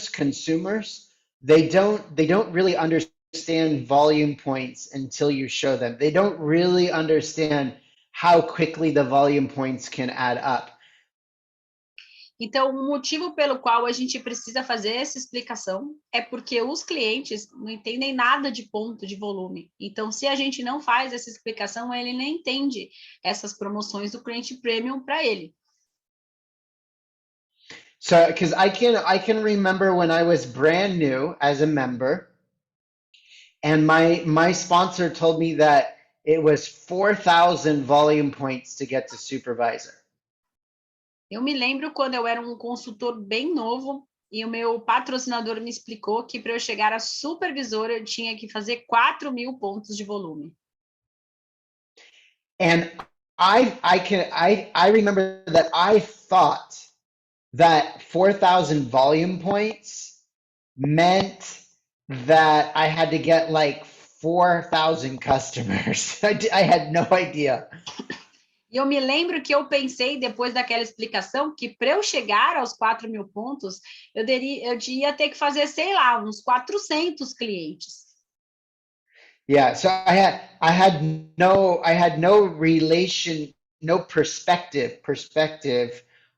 consumers, they don't really understand volume points until you show them. They don't really understand how quickly the volume points can add up. Então, o motivo pelo qual a gente precisa fazer essa explicação é porque os clientes não entendem nada de ponto de volume. Então, se a gente não faz essa explicação, ele nem entende essas promoções do cliente premium para ele. So, because I can remember when I was brand new as a member, and my sponsor told me that it was 4,000 volume points to get to supervisor. Eu me lembro quando eu era um consultor bem novo e o meu patrocinador me explicou que para eu chegar a supervisora eu tinha que fazer 4.000 pontos de volume. And I remember that I thought that 4,000 volume points meant that I had to get like 4,000 customers. I had no idea. E eu me lembro que eu pensei, depois daquela explicação, que para eu chegar aos 4.000 pontos, eu ia ter que fazer, sei lá, uns 400 clientes. Yeah, so I had no relation, no perspective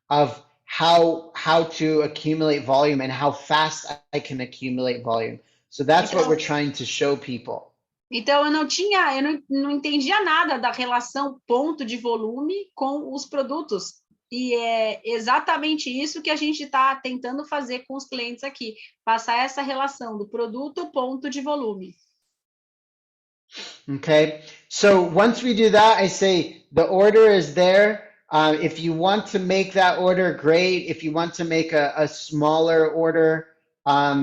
of how to accumulate volume and how fast I can accumulate volume. So that's what we're trying to show people. Então, eu não entendia nada da relação ponto de volume com os produtos. E é exatamente isso que a gente está tentando fazer com os clientes aqui, passar essa relação do produto ponto de volume. Okay, so once we do that, I say the order is there. If you want to make that order, great. If you want to make a smaller order,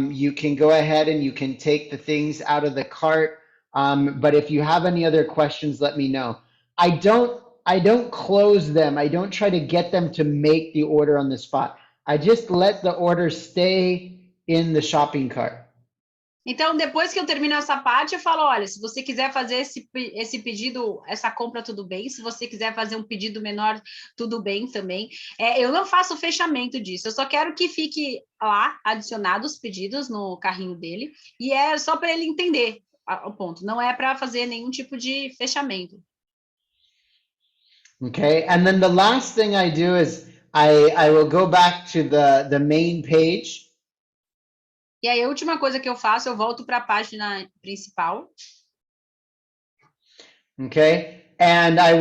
you can go ahead and you can take the things out of the cart. But if you have any other questions, let me know. I don't close them. I don't try to get them to make the order on the spot. I just let the order stay in the shopping cart. Então, depois que eu termino essa parte, eu falo, olha, se você quiser fazer esse pedido, essa compra, tudo bem. Se você quiser fazer um pedido menor, tudo bem também. Eu não faço o fechamento disso, eu só quero que fique lá, adicionado os pedidos no carrinho dele, e é só para ele entender o ponto, não é para fazer nenhum tipo de fechamento. Okay, and then the last thing I do is I will go back to the main page. E aí, a última coisa que eu faço, eu volto para a página principal. Okay, and I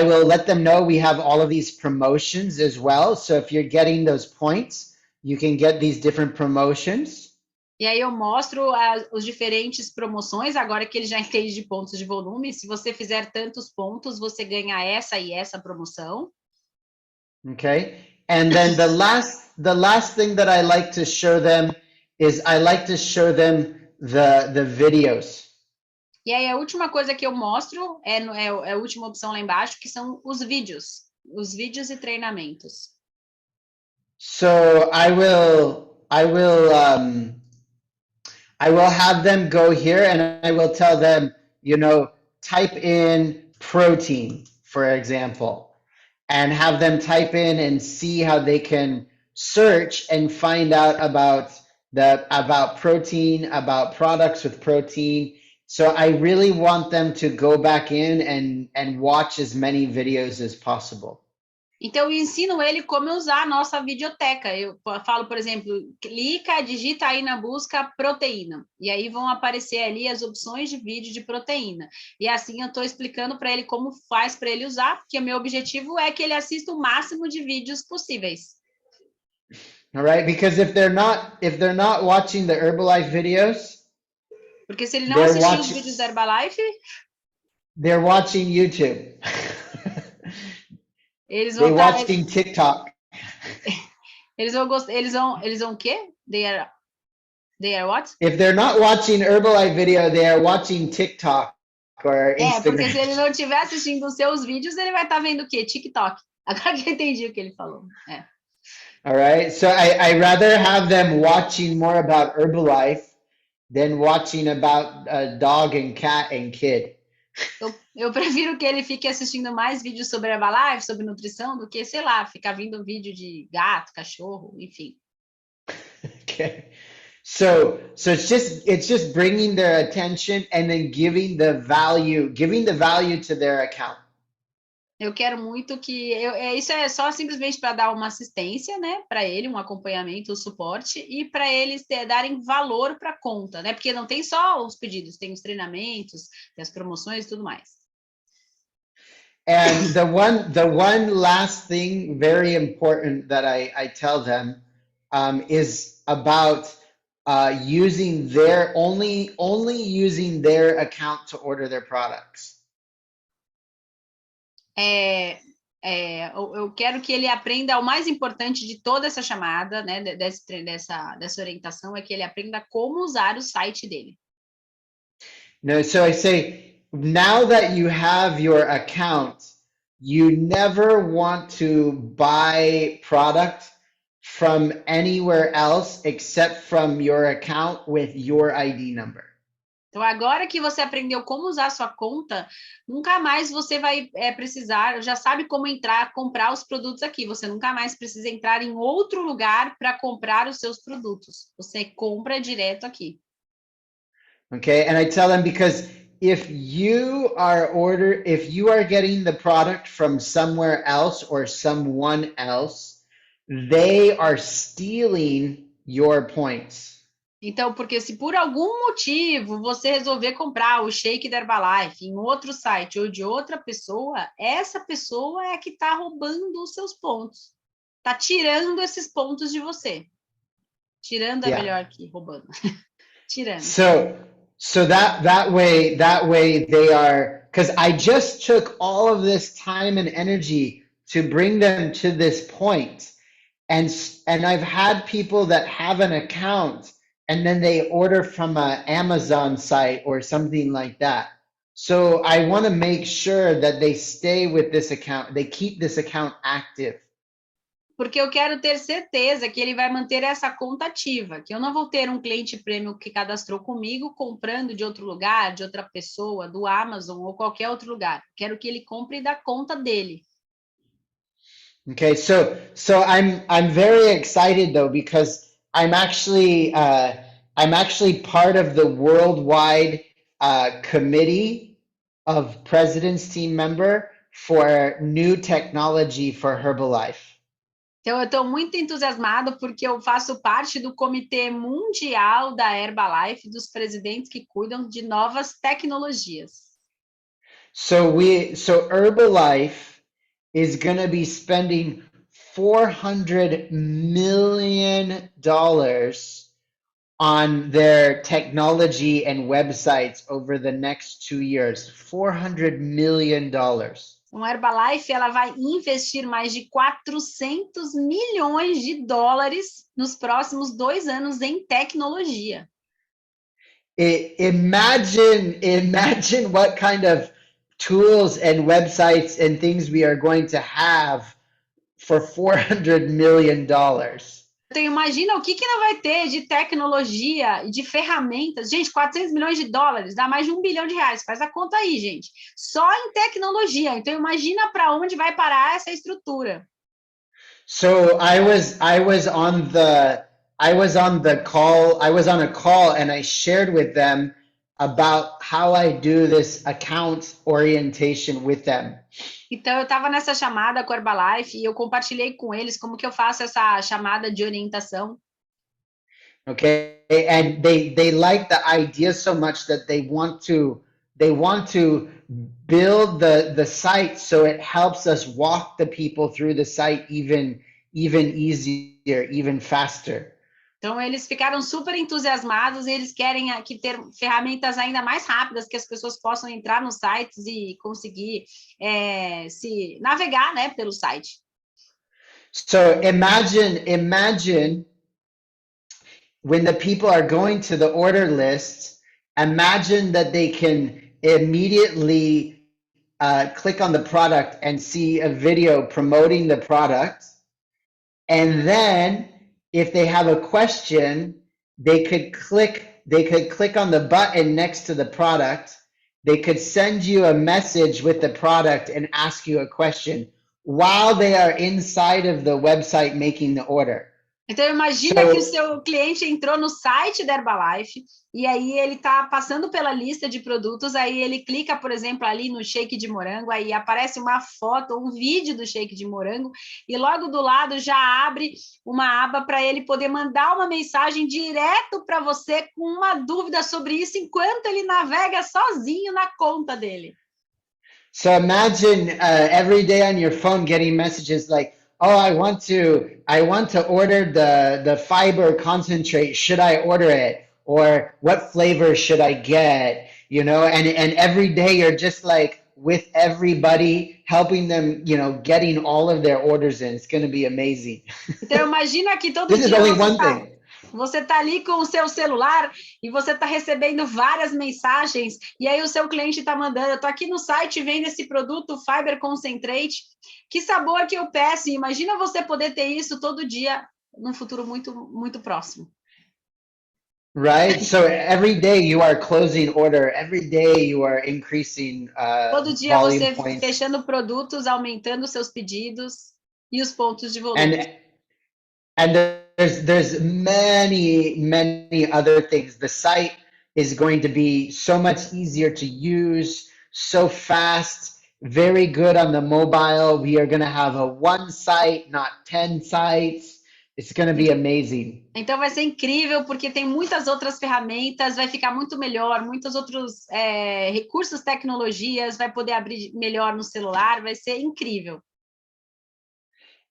will let them know we have all of these promotions as well. So if you're getting those points, you can get these different promotions. E aí eu mostro os diferentes promoções, agora que ele já entende de pontos de volume. Se você fizer tantos pontos, você ganha essa e essa promoção. Okay, and then the last thing that I like to show them is I like to show them the videos. E aí a última coisa que eu mostro é a última opção lá embaixo, que são os vídeos e treinamentos. So I will have them go here and I will tell them, type in protein, for example, and have them type in and see how they can search and find out about protein, about products with protein. So I really want them to go back in and watch as many videos as possible. Então, eu ensino ele como usar a nossa videoteca. Eu falo, por exemplo, clica, digita aí na busca proteína. E aí vão aparecer ali as opções de vídeo de proteína. E assim eu estou explicando para ele como faz para ele usar, porque o meu objetivo é que ele assista o máximo de vídeos possíveis. All right, because if they're not watching the Herbalife videos, porque se ele não assistir os vídeos da Herbalife, they're watching YouTube. Eles vão They estar. watching TikTok. Eles vão gostar. Eles vão o quê? They are what? If they're not watching Herbalife video, they are watching TikTok or Porque se Instagram. ele não estiver assistindo os seus vídeos, ele vai estar vendo o quê? TikTok. Agora que eu entendi o que ele falou. All right. So I rather have them watching more about Herbalife than watching about dog and cat and kid. Eu prefiro que ele fique assistindo mais vídeos sobre Herbalife, sobre nutrição, do que, sei lá, ficar vendo vídeo de gato, cachorro, enfim. Okay. So it's just bringing their attention and then giving the value to their account. Eu quero muito que isso é só simplesmente para dar uma assistência, né, para ele, um acompanhamento, um suporte e para eles darem valor para a conta, né? Porque não tem só os pedidos, tem os treinamentos, tem as promoções e tudo mais. And the one last thing very important that I tell them is about using only using their account to order their products. Eu quero que ele aprenda o mais importante de toda essa chamada, né, dessa orientação, é que ele aprenda como usar o site dele. No, so I say, now that you have your account, you never want to buy product from anywhere else except from your account with your ID number. Então, agora que você aprendeu como usar a sua conta, nunca mais você vai precisar, já sabe como entrar, comprar os produtos aqui. Você nunca mais precisa entrar em outro lugar para comprar os seus produtos. Você compra direto aqui. Okay, and I tell them because if you are getting the product from somewhere else or someone else, they are stealing your points. Então, porque se por algum motivo você resolver comprar o shake da Herbalife em outro site ou de outra pessoa, essa pessoa é que está roubando os seus pontos. Está tirando esses pontos de você. Tirando é melhor que roubando. Tirando. So that way they are, because I just took all of this time and energy to bring them to this point. And I've had people that have an account and then they order from an Amazon site or something like that. So I want to make sure that they stay with this account, they keep this account active. Porque eu quero ter certeza que ele vai manter essa conta ativa, que eu não vou ter um cliente premium que cadastrou comigo comprando de outro lugar, de outra pessoa, do Amazon ou qualquer outro lugar. Quero que ele compre da conta dele. Okay, so I'm very excited though because I'm actually part of the worldwide committee of president's team member for new technology for Herbalife. Então, eu estou muito entusiasmado porque eu faço parte do Comitê Mundial da Herbalife, dos presidentes que cuidam de novas tecnologias. So Herbalife is going to be spending $400 million on their technology and websites over the next 2 years. $400 million. A Herbalife ela vai investir mais de 400 milhões de dólares nos próximos 2 anos em tecnologia. Imagine what kind of tools and websites and things we are going to have for $400 million. Então, imagina o que não vai ter de tecnologia e de ferramentas. Gente, 400 milhões de dólares dá mais de R$1 bilhão. Faz a conta aí, gente. Só em tecnologia. Então, imagina para onde vai parar essa estrutura. So I was on a call and I shared with them about how I do this account orientation with them. Então, eu estava nessa chamada com a Herbalife e eu compartilhei com eles como que eu faço essa chamada de orientação. Okay, and they like the idea so much that they want to build the site so it helps us walk the people through the site even easier, even faster. Então, eles ficaram super entusiasmados e eles querem aqui ter ferramentas ainda mais rápidas que as pessoas possam entrar nos sites e conseguir se navegar, né, pelo site. So imagine when the people are going to the order list, imagine that they can immediately click on the product and see a video promoting the product. And then if they have a question, they could click on the button next to the product. They could send you a message with the product and ask you a question while they are inside of the website making the order. Então, imagina que o seu cliente entrou no site da Herbalife e aí ele está passando pela lista de produtos, aí ele clica, por exemplo, ali no shake de morango, aí aparece uma foto, um vídeo do shake de morango e logo do lado já abre uma aba para ele poder mandar uma mensagem direto para você com uma dúvida sobre isso enquanto ele navega sozinho na conta dele. So imagine every day on your phone getting messages like, oh, I want to order the fiber concentrate. Should I order it? Or what flavor should I get? You know, and every day you're just like with everybody, helping them, you know, getting all of their orders in. It's going to be amazing. Então imagina que todo This dia is only one thing. Você está ali com o seu celular e você está recebendo várias mensagens e aí o seu cliente está mandando, eu estou aqui no site vendo esse produto Fiber Concentrate, que sabor que eu peço? Imagina você poder ter isso todo dia num futuro muito, muito próximo. Right? So every day you are closing order, every day you are increasing todo dia você points. Fechando produtos, aumentando seus pedidos e os pontos de volume. And there's many other things. The site is going to be so much easier to use, so fast, very good on the mobile. We are going to have a one site, not 10 sites. It's going to be amazing. Então vai ser incrível porque tem muitas outras ferramentas, vai ficar muito melhor, muitos outros recursos, tecnologias, vai poder abrir melhor no celular, vai ser incrível.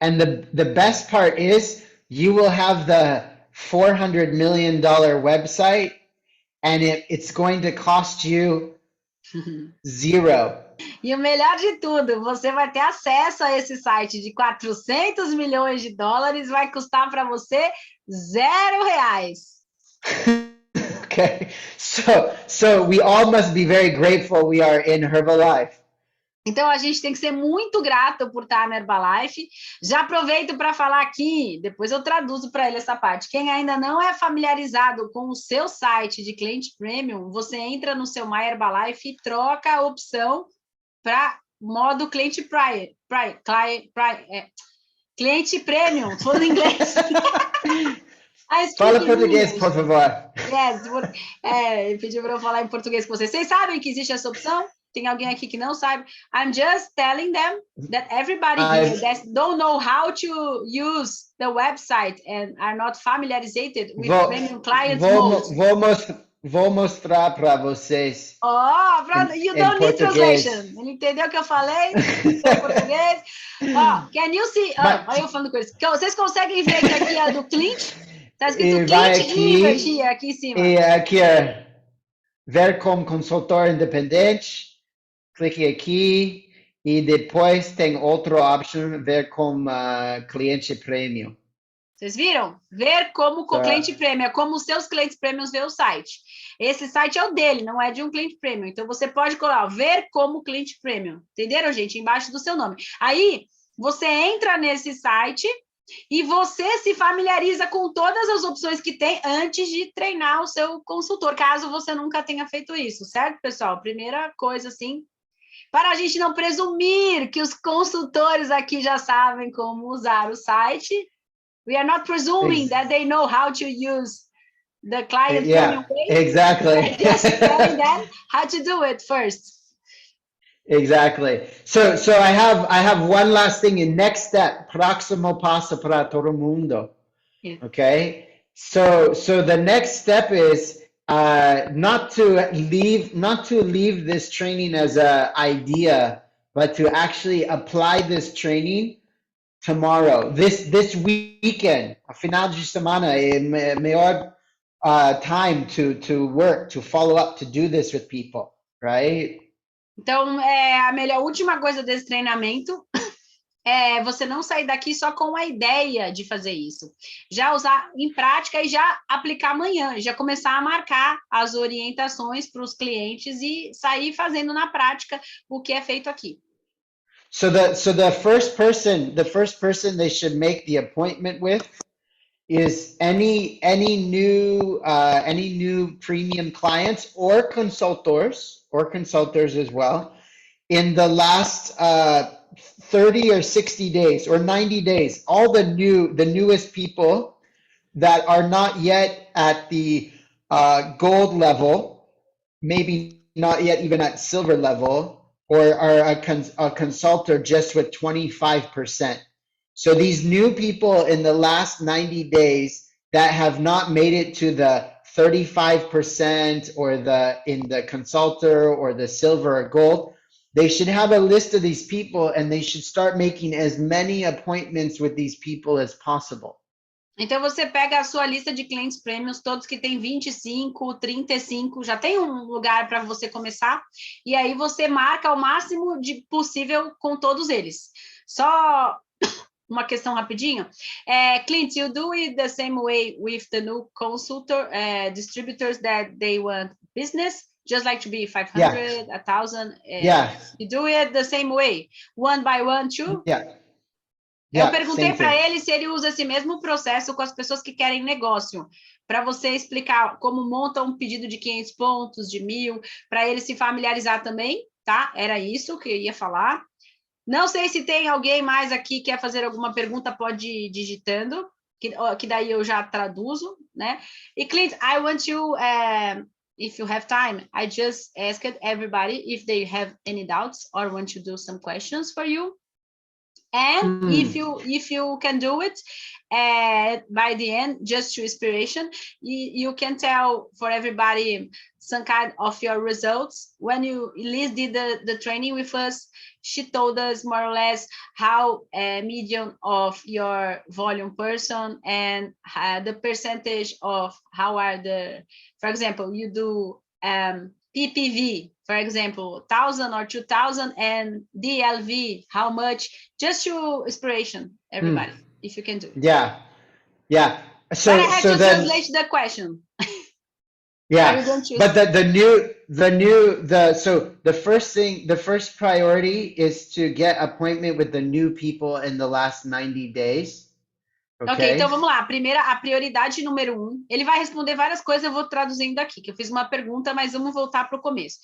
And the best part is you will have the $400 million website and it's going to cost you zero. E o melhor de tudo, você vai ter acesso a esse site de 400 milhões de dólares, vai custar para você R$0. Okay, so we all must be very grateful we are in Herbalife. Então, a gente tem que ser muito grato por estar na Herbalife. Já aproveito para falar aqui, depois eu traduzo para ele essa parte. Quem ainda não é familiarizado com o seu site de cliente premium, você entra no seu My Herbalife e troca a opção para modo cliente cliente premium, falando inglês. Fala português, por favor. Yes, ele pediu para eu falar em português com vocês. Vocês sabem que existe essa opção? Tem alguém aqui que não sabe? I'm just telling them that everybody here that don't know how to use the website and are not familiarized with premium client mode. Vou mostrar para vocês. Oh, you don't need translation. Ele entendeu o que eu falei? Em português. Can you see? Olha eu falando com eles. Vocês conseguem ver que aqui é do Clint? Está escrito Clint GRIMBERG aqui em cima. E aqui é ver como consultor independente. Clique aqui e depois tem outra opção, ver como cliente premium. Vocês viram? Ver como cliente premium, é como os seus clientes premiums vê o site. Esse site é o dele, não é de um cliente premium. Então, você pode colocar, ver como cliente premium. Entenderam, gente? Embaixo do seu nome. Aí, você entra nesse site e você se familiariza com todas as opções que tem antes de treinar o seu consultor, caso você nunca tenha feito isso, certo, pessoal? Primeira coisa, assim, para a gente não presumir que os consultores aqui já sabem como usar o site. We are not presuming that they know how to use the client premium way. Exactly. We're just telling them how to do it first. Exactly. So I have one last thing in next step, próximo passo para todo mundo. Okay? So the next step is not to leave this training as an idea, but to actually apply this training tomorrow, this weekend, a final de semana, melhor time to work, to follow up, to do this with people, right? Então, a melhor última coisa desse treinamento é você não sair daqui só com a ideia de fazer isso. Já usar em prática e já aplicar amanhã, já começar a marcar as orientações para os clientes e sair fazendo na prática o que é feito aqui. So the first person they should make the appointment with is any new premium clients or consultors as well in the last 30 or 60 days or 90 days. All the newest people that are not yet at the gold level, maybe not yet even at silver level, or are a consultant just with 25%. So these new people in the last 90 days that have not made it to the 35% or in the consultor or the silver or gold, they should have a list of these people and they should start making as many appointments with these people as possible. Então, você pega a sua lista de clientes prêmios, todos que têm 25, 35, já tem um lugar para você começar, e aí você marca o máximo de possível com todos eles. Só uma questão rapidinho. Clint, you do it the same way with the new consultor, distributors that they want business, just like to be 500, 1,000. Yeah. You do it the same way, one by one, too? Yeah. Eu perguntei para ele se ele usa esse mesmo processo com as pessoas que querem negócio, para você explicar como monta um pedido de 500 pontos, de 1.000, para ele se familiarizar também, tá? Era isso que eu ia falar. Não sei se tem alguém mais aqui que quer fazer alguma pergunta, pode ir digitando, que daí eu já traduzo, né? E Clint, I want you, if you have time, I just asked everybody if they have any doubts or want to do some questions for you. And if you can do it by the end, just to inspiration, you can tell for everybody some kind of your results. When Liz did the training with us, she told us more or less how medium of your volume person and the percentage of how are for example, you do PPV, for example, 1,000 or 2,000, and DLV, how much? Just to inspiration, everybody, if you can do it. Yeah. So but I have to translate the question. Yeah, but so the first priority is to get appointment with the new people in the last 90 days. Ok, então vamos lá. A prioridade número 1. Ele vai responder várias coisas, eu vou traduzindo aqui, que eu fiz uma pergunta, mas vamos voltar para o começo.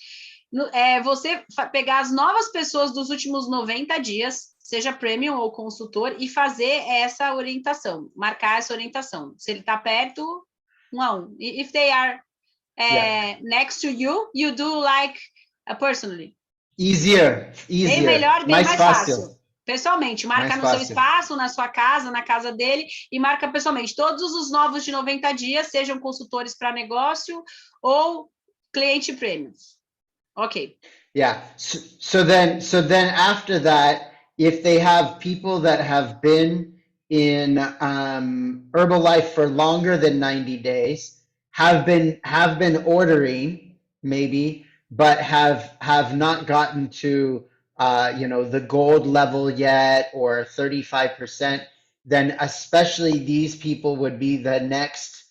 Você pegar as novas pessoas dos últimos 90 dias, seja premium ou consultor, e fazer essa orientação, marcar essa orientação. Se ele está perto, 1 a 1. If they are next to you, you do like personally. Easier. Bem melhor, bem mais fácil. Pessoalmente, marca mais no seu espaço, na sua casa, na casa dele, e marca pessoalmente. Todos os novos de 90 dias, sejam consultores para negócio ou cliente premium. Ok. Yeah. So then after that, if they have people that have been in Herbalife for longer than 90 days, have been ordering maybe, but have not gotten to the gold level yet, or 35%, then especially these people would be the next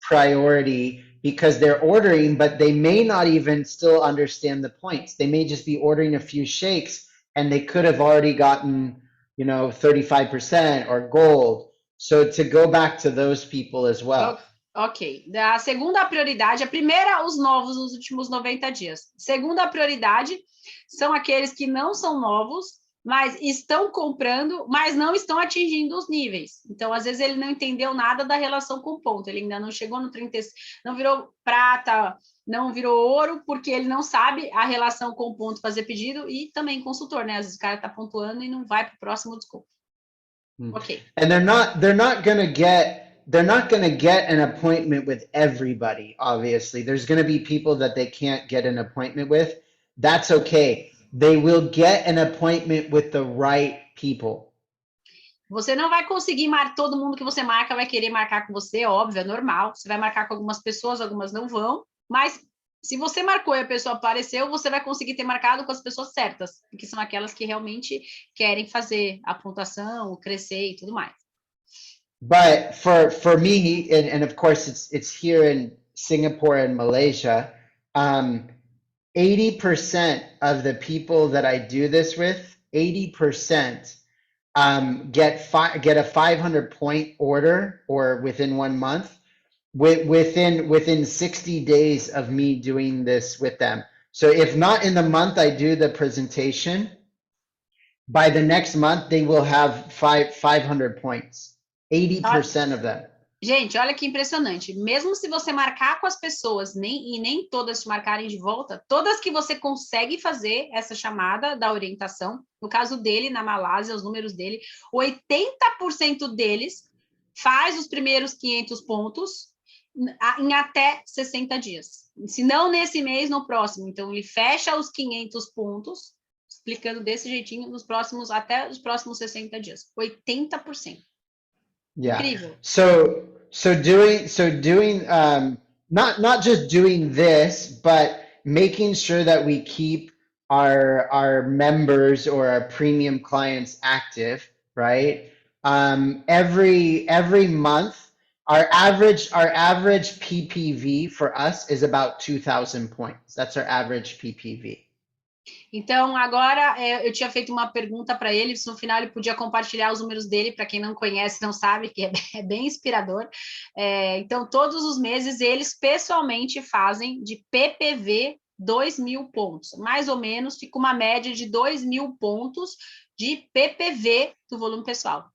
priority, because they're ordering, but they may not even still understand the points. They may just be ordering a few shakes and they could have already gotten 35% or gold. So to go back to those people as well. Ok. A segunda prioridade, a primeira, os novos nos últimos 90 dias. Segunda prioridade são aqueles que não são novos, mas estão comprando, mas não estão atingindo os níveis. Então, às vezes, ele não entendeu nada da relação com ponto. Ele ainda não chegou no 30, não virou prata, não virou ouro, porque ele não sabe a relação com ponto fazer pedido, e também consultor, né? Às vezes o cara está pontuando e não vai para o próximo desconto. Ok. And they're not gonna get an appointment with everybody, obviously. There's gonna be people that they can't get an appointment with. That's okay. They will get an appointment with the right people. Você não vai conseguir marcar, todo mundo que você marca vai querer marcar com você, óbvio, é normal. Você vai marcar com algumas pessoas, algumas não vão, mas se você marcou e a pessoa apareceu, você vai conseguir ter marcado com as pessoas certas, que são aquelas que realmente querem fazer a pontuação, crescer e tudo mais. But for me, and of course it's here in Singapore and Malaysia, 80% of the people that I do this with, 80% get a 500 point order or within 1 month within 60 days of me doing this with them. So if not in the month I do the presentation, by the next month they will have 500 points. 80% of them. Gente, olha que impressionante. Mesmo se você marcar com as pessoas e nem todas te marcarem de volta, todas que você consegue fazer essa chamada da orientação, no caso dele, na Malásia, os números dele, 80% deles faz os primeiros 500 pontos em até 60 dias. Se não nesse mês, no próximo. Então, ele fecha os 500 pontos, explicando desse jeitinho, até os próximos 60 dias. 80%. Yeah. Incrível. So doing not just doing this, but making sure that we keep our members or our premium clients active, right? Every month, our average PPV for us is about 2,000 points. That's our average PPV. Então, agora, eu tinha feito uma pergunta para ele, se no final ele podia compartilhar os números dele, para quem não conhece, não sabe, que é bem inspirador. Então, todos os meses, eles pessoalmente fazem de PPV 2.000 pontos. Mais ou menos, fica uma média de 2.000 pontos de PPV do volume pessoal.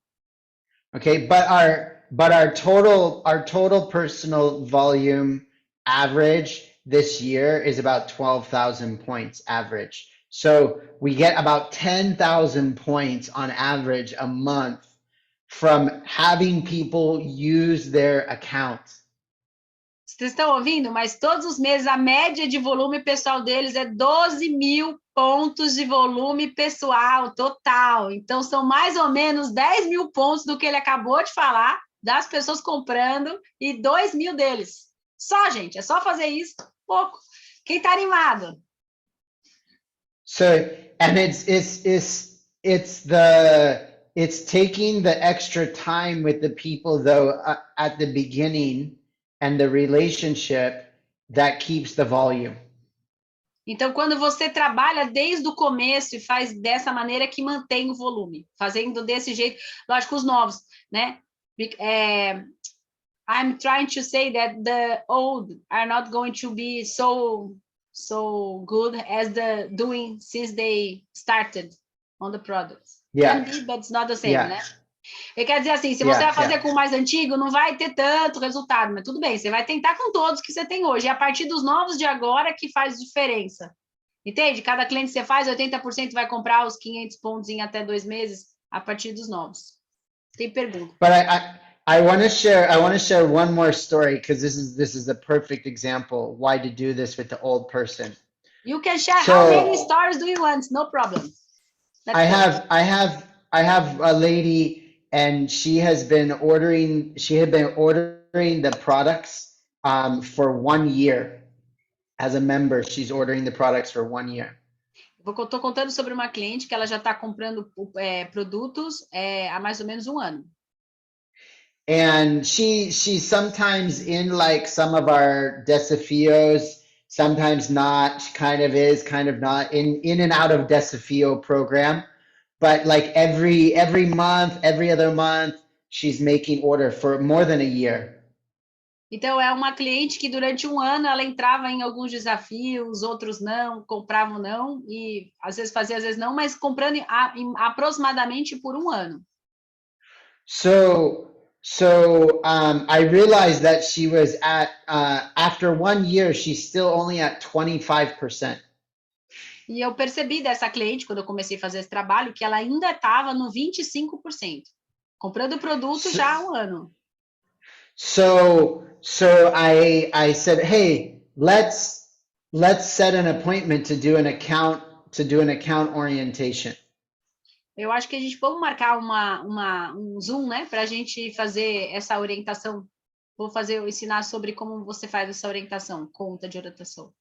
Okay, but our total personal volume average this year is about 12,000 points average. So we get about 10,000 points on average a month from having people use their account. Vocês estão ouvindo? Mas todos os meses a média de volume pessoal deles é 12.000 pontos de volume pessoal total. Então são mais ou menos 10.000 pontos do que ele acabou de falar, das pessoas comprando, e 2.000 deles. Só, gente, é só fazer isso, pouco. Quem tá animado? So, and it's taking the extra time with the people though at the beginning and the relationship that keeps the volume. Então, quando você trabalha desde o começo e faz dessa maneira que mantém o volume, fazendo desse jeito, lógico, os novos, né? I'm trying to say that the old are not going to be so good as the doing since they started on the products. Yeah. Can be, but it's not the same, Yeah. né? Ele quer dizer assim, se você vai fazer com o mais antigo, não vai ter tanto resultado, mas tudo bem, você vai tentar com todos que você tem hoje. É a partir dos novos de agora que faz diferença. Entende? Cada cliente que você faz, 80% vai comprar os 500 pontos em até 2 meses a partir dos novos. Tem pergunta. But I want to share one more story because this is the perfect example why to do this with the old person. You can share how many stories do you want? No problem. I have a lady and she had been ordering the products for 1 year. As a member, she's ordering the products for 1 year. Estou contando sobre uma cliente que ela já está comprando produtos há mais ou menos 1 ano. And she's sometimes in like some of our desafios, sometimes not. She kind of is, kind of not, in and out of desafio program. But like every month, every other month, she's making order for more than a year. Então, é uma cliente que durante 1 ano ela entrava em alguns desafios, outros não, compravam não, e às vezes fazia, às vezes não, mas comprando aproximadamente por 1 ano. So I realized that she was at, after 1 year, she's still only at 25%. E eu percebi dessa cliente, quando eu comecei a fazer esse trabalho, que ela ainda estava no 25%, comprando produto já há 1 ano. So I said, hey, let's set an appointment to do an account orientation. Eu acho que a gente vamos marcar um Zoom, né, para a gente fazer essa orientação. Vou ensinar sobre como você faz essa orientação, conta de orientação.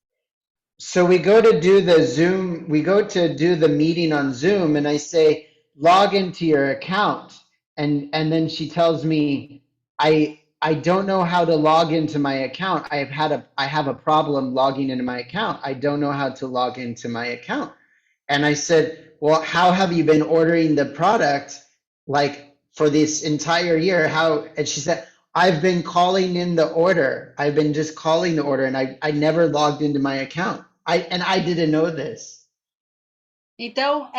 So we go to do the Zoom, we go to do the meeting on Zoom, and I say, log into your account. And then she tells me, I don't know how to log into my account. I have a problem logging into my account. I don't know how to log into my account. And I said, well, how have you been ordering the product like for this entire year? How, and she said, I've been calling in the order. I've been just calling the order and I never logged into my account. I didn't know this. Então,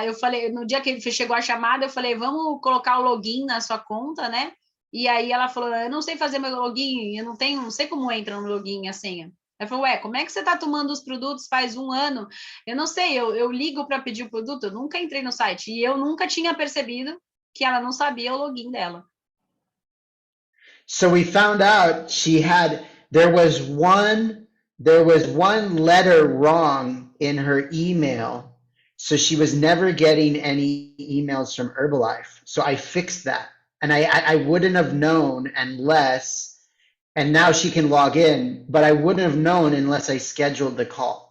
eu falei, no dia que chegou a chamada, eu falei, vamos colocar o login na sua conta, né? E aí ela falou, eu não sei fazer meu login, eu não sei como entra no login a senha. Ela falou, ué, como é que você está tomando os produtos faz um ano? Eu não sei, eu ligo para pedir o produto, eu nunca entrei no site. E eu nunca tinha percebido que ela não sabia o login dela. So we found out there was one letter wrong in her email. So she was never getting any emails from Herbalife. So I fixed that. And I wouldn't have known unless, and now she can log in, but I wouldn't have known unless I scheduled the call.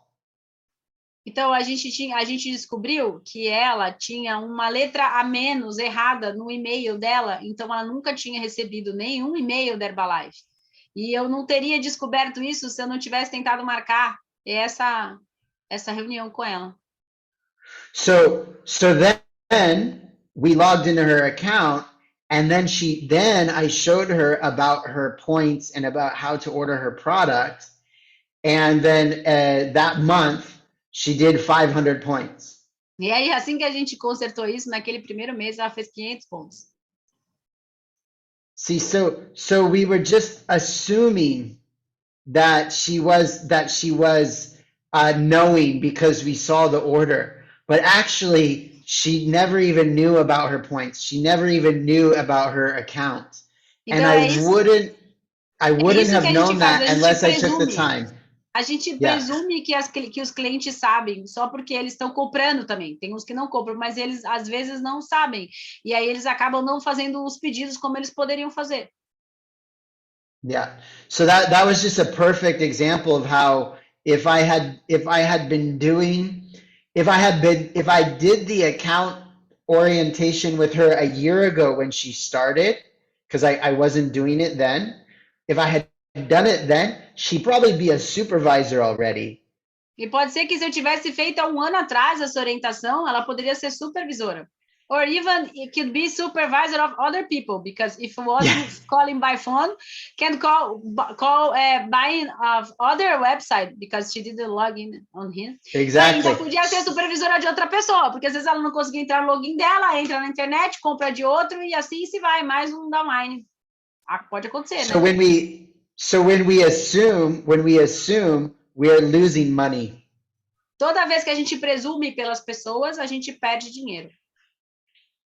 Então, a gente descobriu que ela tinha uma letra a menos errada no e-mail dela, então ela nunca tinha recebido nenhum e-mail da Herbalife. E eu não teria descoberto isso se eu não tivesse tentado marcar essa reunião com ela. So then we logged into her account, and then I showed her about her points and about how to order her product, and then that month she did 500 points. E aí, assim que a gente consertou isso, naquele primeiro mês, ela fez 500 pontos. See, so we were just assuming that she was knowing because we saw the order, but actually she never even knew about her points. She never even knew about her account. Então, and I wouldn't have known that unless I took the time. A gente presume que os clientes sabem, só porque eles estão comprando também. Tem uns que não compram, mas eles às vezes não sabem. E aí eles acabam não fazendo os pedidos como eles poderiam fazer. Yeah. So that was just a perfect example of how if I did the account orientation with her a year ago when she started, because I wasn't doing it then, if I had done it then, she'd probably be a supervisor already. E pode ser que se eu tivesse feito há um ano atrás essa orientação, ela poderia ser supervisora. Or even it could be supervisor of other people, because if it wasn't calling by phone, can call buying of other website, because she didn't log in on him. Exactly. Então podia ser supervisora de outra pessoa, porque às vezes ela não conseguia entrar no login dela, entra na internet, compra de outro e assim se vai, mais um downline. Pode acontecer, so né? when we assume, we are losing money. Toda vez que a gente presume pelas pessoas, a gente perde dinheiro.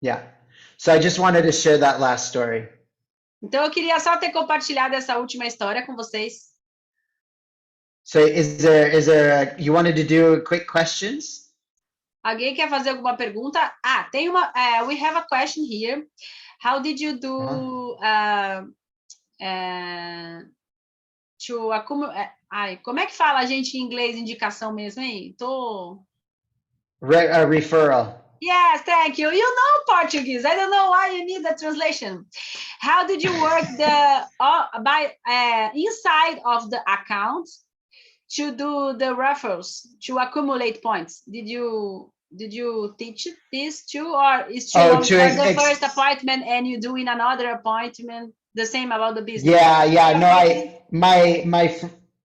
Yeah. So I just wanted to share that last story. Então eu queria só ter compartilhado essa última história com vocês. So you wanted to do quick questions? Alguém quer fazer alguma pergunta? Tem uma. We have a question here. How did you do to accumulate? Como é que fala a gente em inglês indicação mesmo, hein? Referral. Yes, thank you. You know Portuguese. I don't know why you need the translation. How did you work inside of the account to do the referrals to accumulate points? Did you teach this too, or is the first appointment and you doing another appointment the same about the business? No,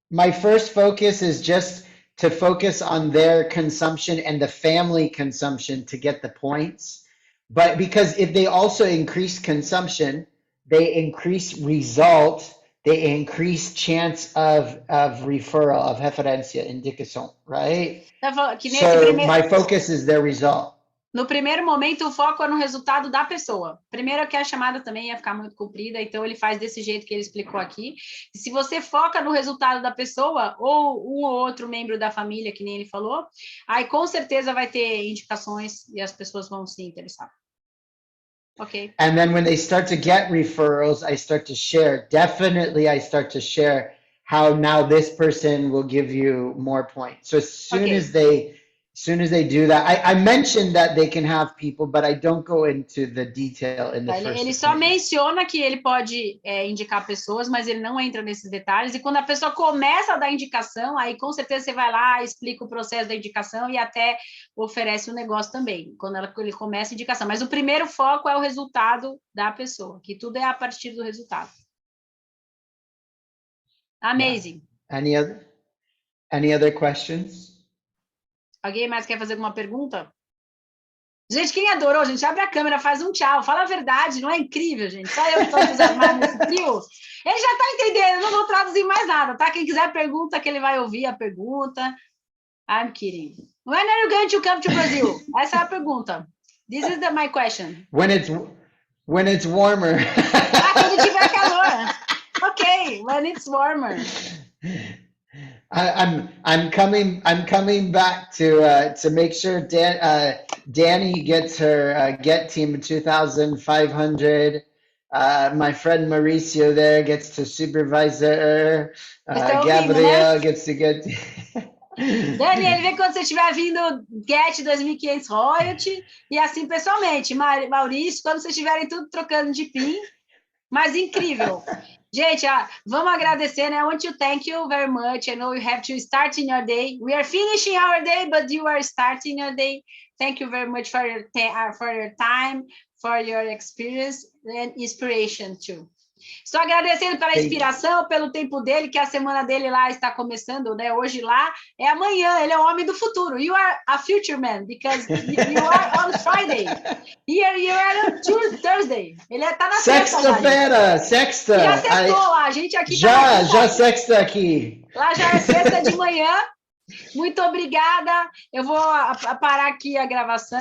my first focus is just to focus on their consumption and the family consumption to get the points. But because if they also increase consumption, they increase result, they increase chance of referral, of referência, indicação, right? So my focus is their result. No primeiro momento, o foco é no resultado da pessoa. Primeiro que a chamada também ia ficar muito comprida, então ele faz desse jeito que ele explicou aqui. E se você foca no resultado da pessoa, ou um ou outro membro da família, que nem ele falou, aí com certeza vai ter indicações e as pessoas vão se interessar. Ok. And then when they start to get referrals, I start to share. Definitely, I start to share how now this person will give you more points. So as soon as they do that, I mentioned that they can have people, but I don't go into the detail in the first Ele só appointment. menciona que ele pode indicar pessoas, mas ele não entra nesses detalhes. E quando a pessoa começa a dar indicação, aí com certeza você vai lá, explica o processo da indicação e até oferece o negócio também, quando ele começa a indicação. Mas o primeiro foco é o resultado da pessoa, que tudo é a partir do resultado. Amazing. Yeah. Any other questions? Alguém mais quer fazer alguma pergunta? Gente, quem adorou, gente, abre a câmera, faz um tchau, fala a verdade, não é incrível, gente? Só eu que estou entusiasmada nesse trio. Ele já está entendendo, eu não vou traduzir mais nada, tá? Quem quiser pergunta, que ele vai ouvir a pergunta. I'm kidding. When are you going to come to Brazil? Essa é a pergunta. This is my question. When it's warmer. Quando tiver calor. Ok, when it's warmer. I'm coming back to make sure Danny gets her get team 2,500. My friend Mauricio there gets to supervisor. Gabriel gets to get. Dani, ele vê quando você estiver vindo get 2.500 royalty e assim pessoalmente. Maurício, quando vocês estiverem tudo trocando de PIN. Mas incrível. Gente, vamos agradecer, né? I want to thank you very much. I know you have to start in your day. We are finishing our day, but you are starting your day. Thank you very much for your time, for your experience and inspiration too. Estou agradecendo pela inspiração, pelo tempo dele, que a semana dele lá está começando, né? Hoje lá é amanhã, ele é o homem do futuro. You are a future man, because you are on Friday. Here you are on Thursday. Ele está na sexta-feira, sexta. Já sextou lá, a gente aqui já sexta aqui. Lá já é sexta de manhã. Muito obrigada. Eu vou parar aqui a gravação.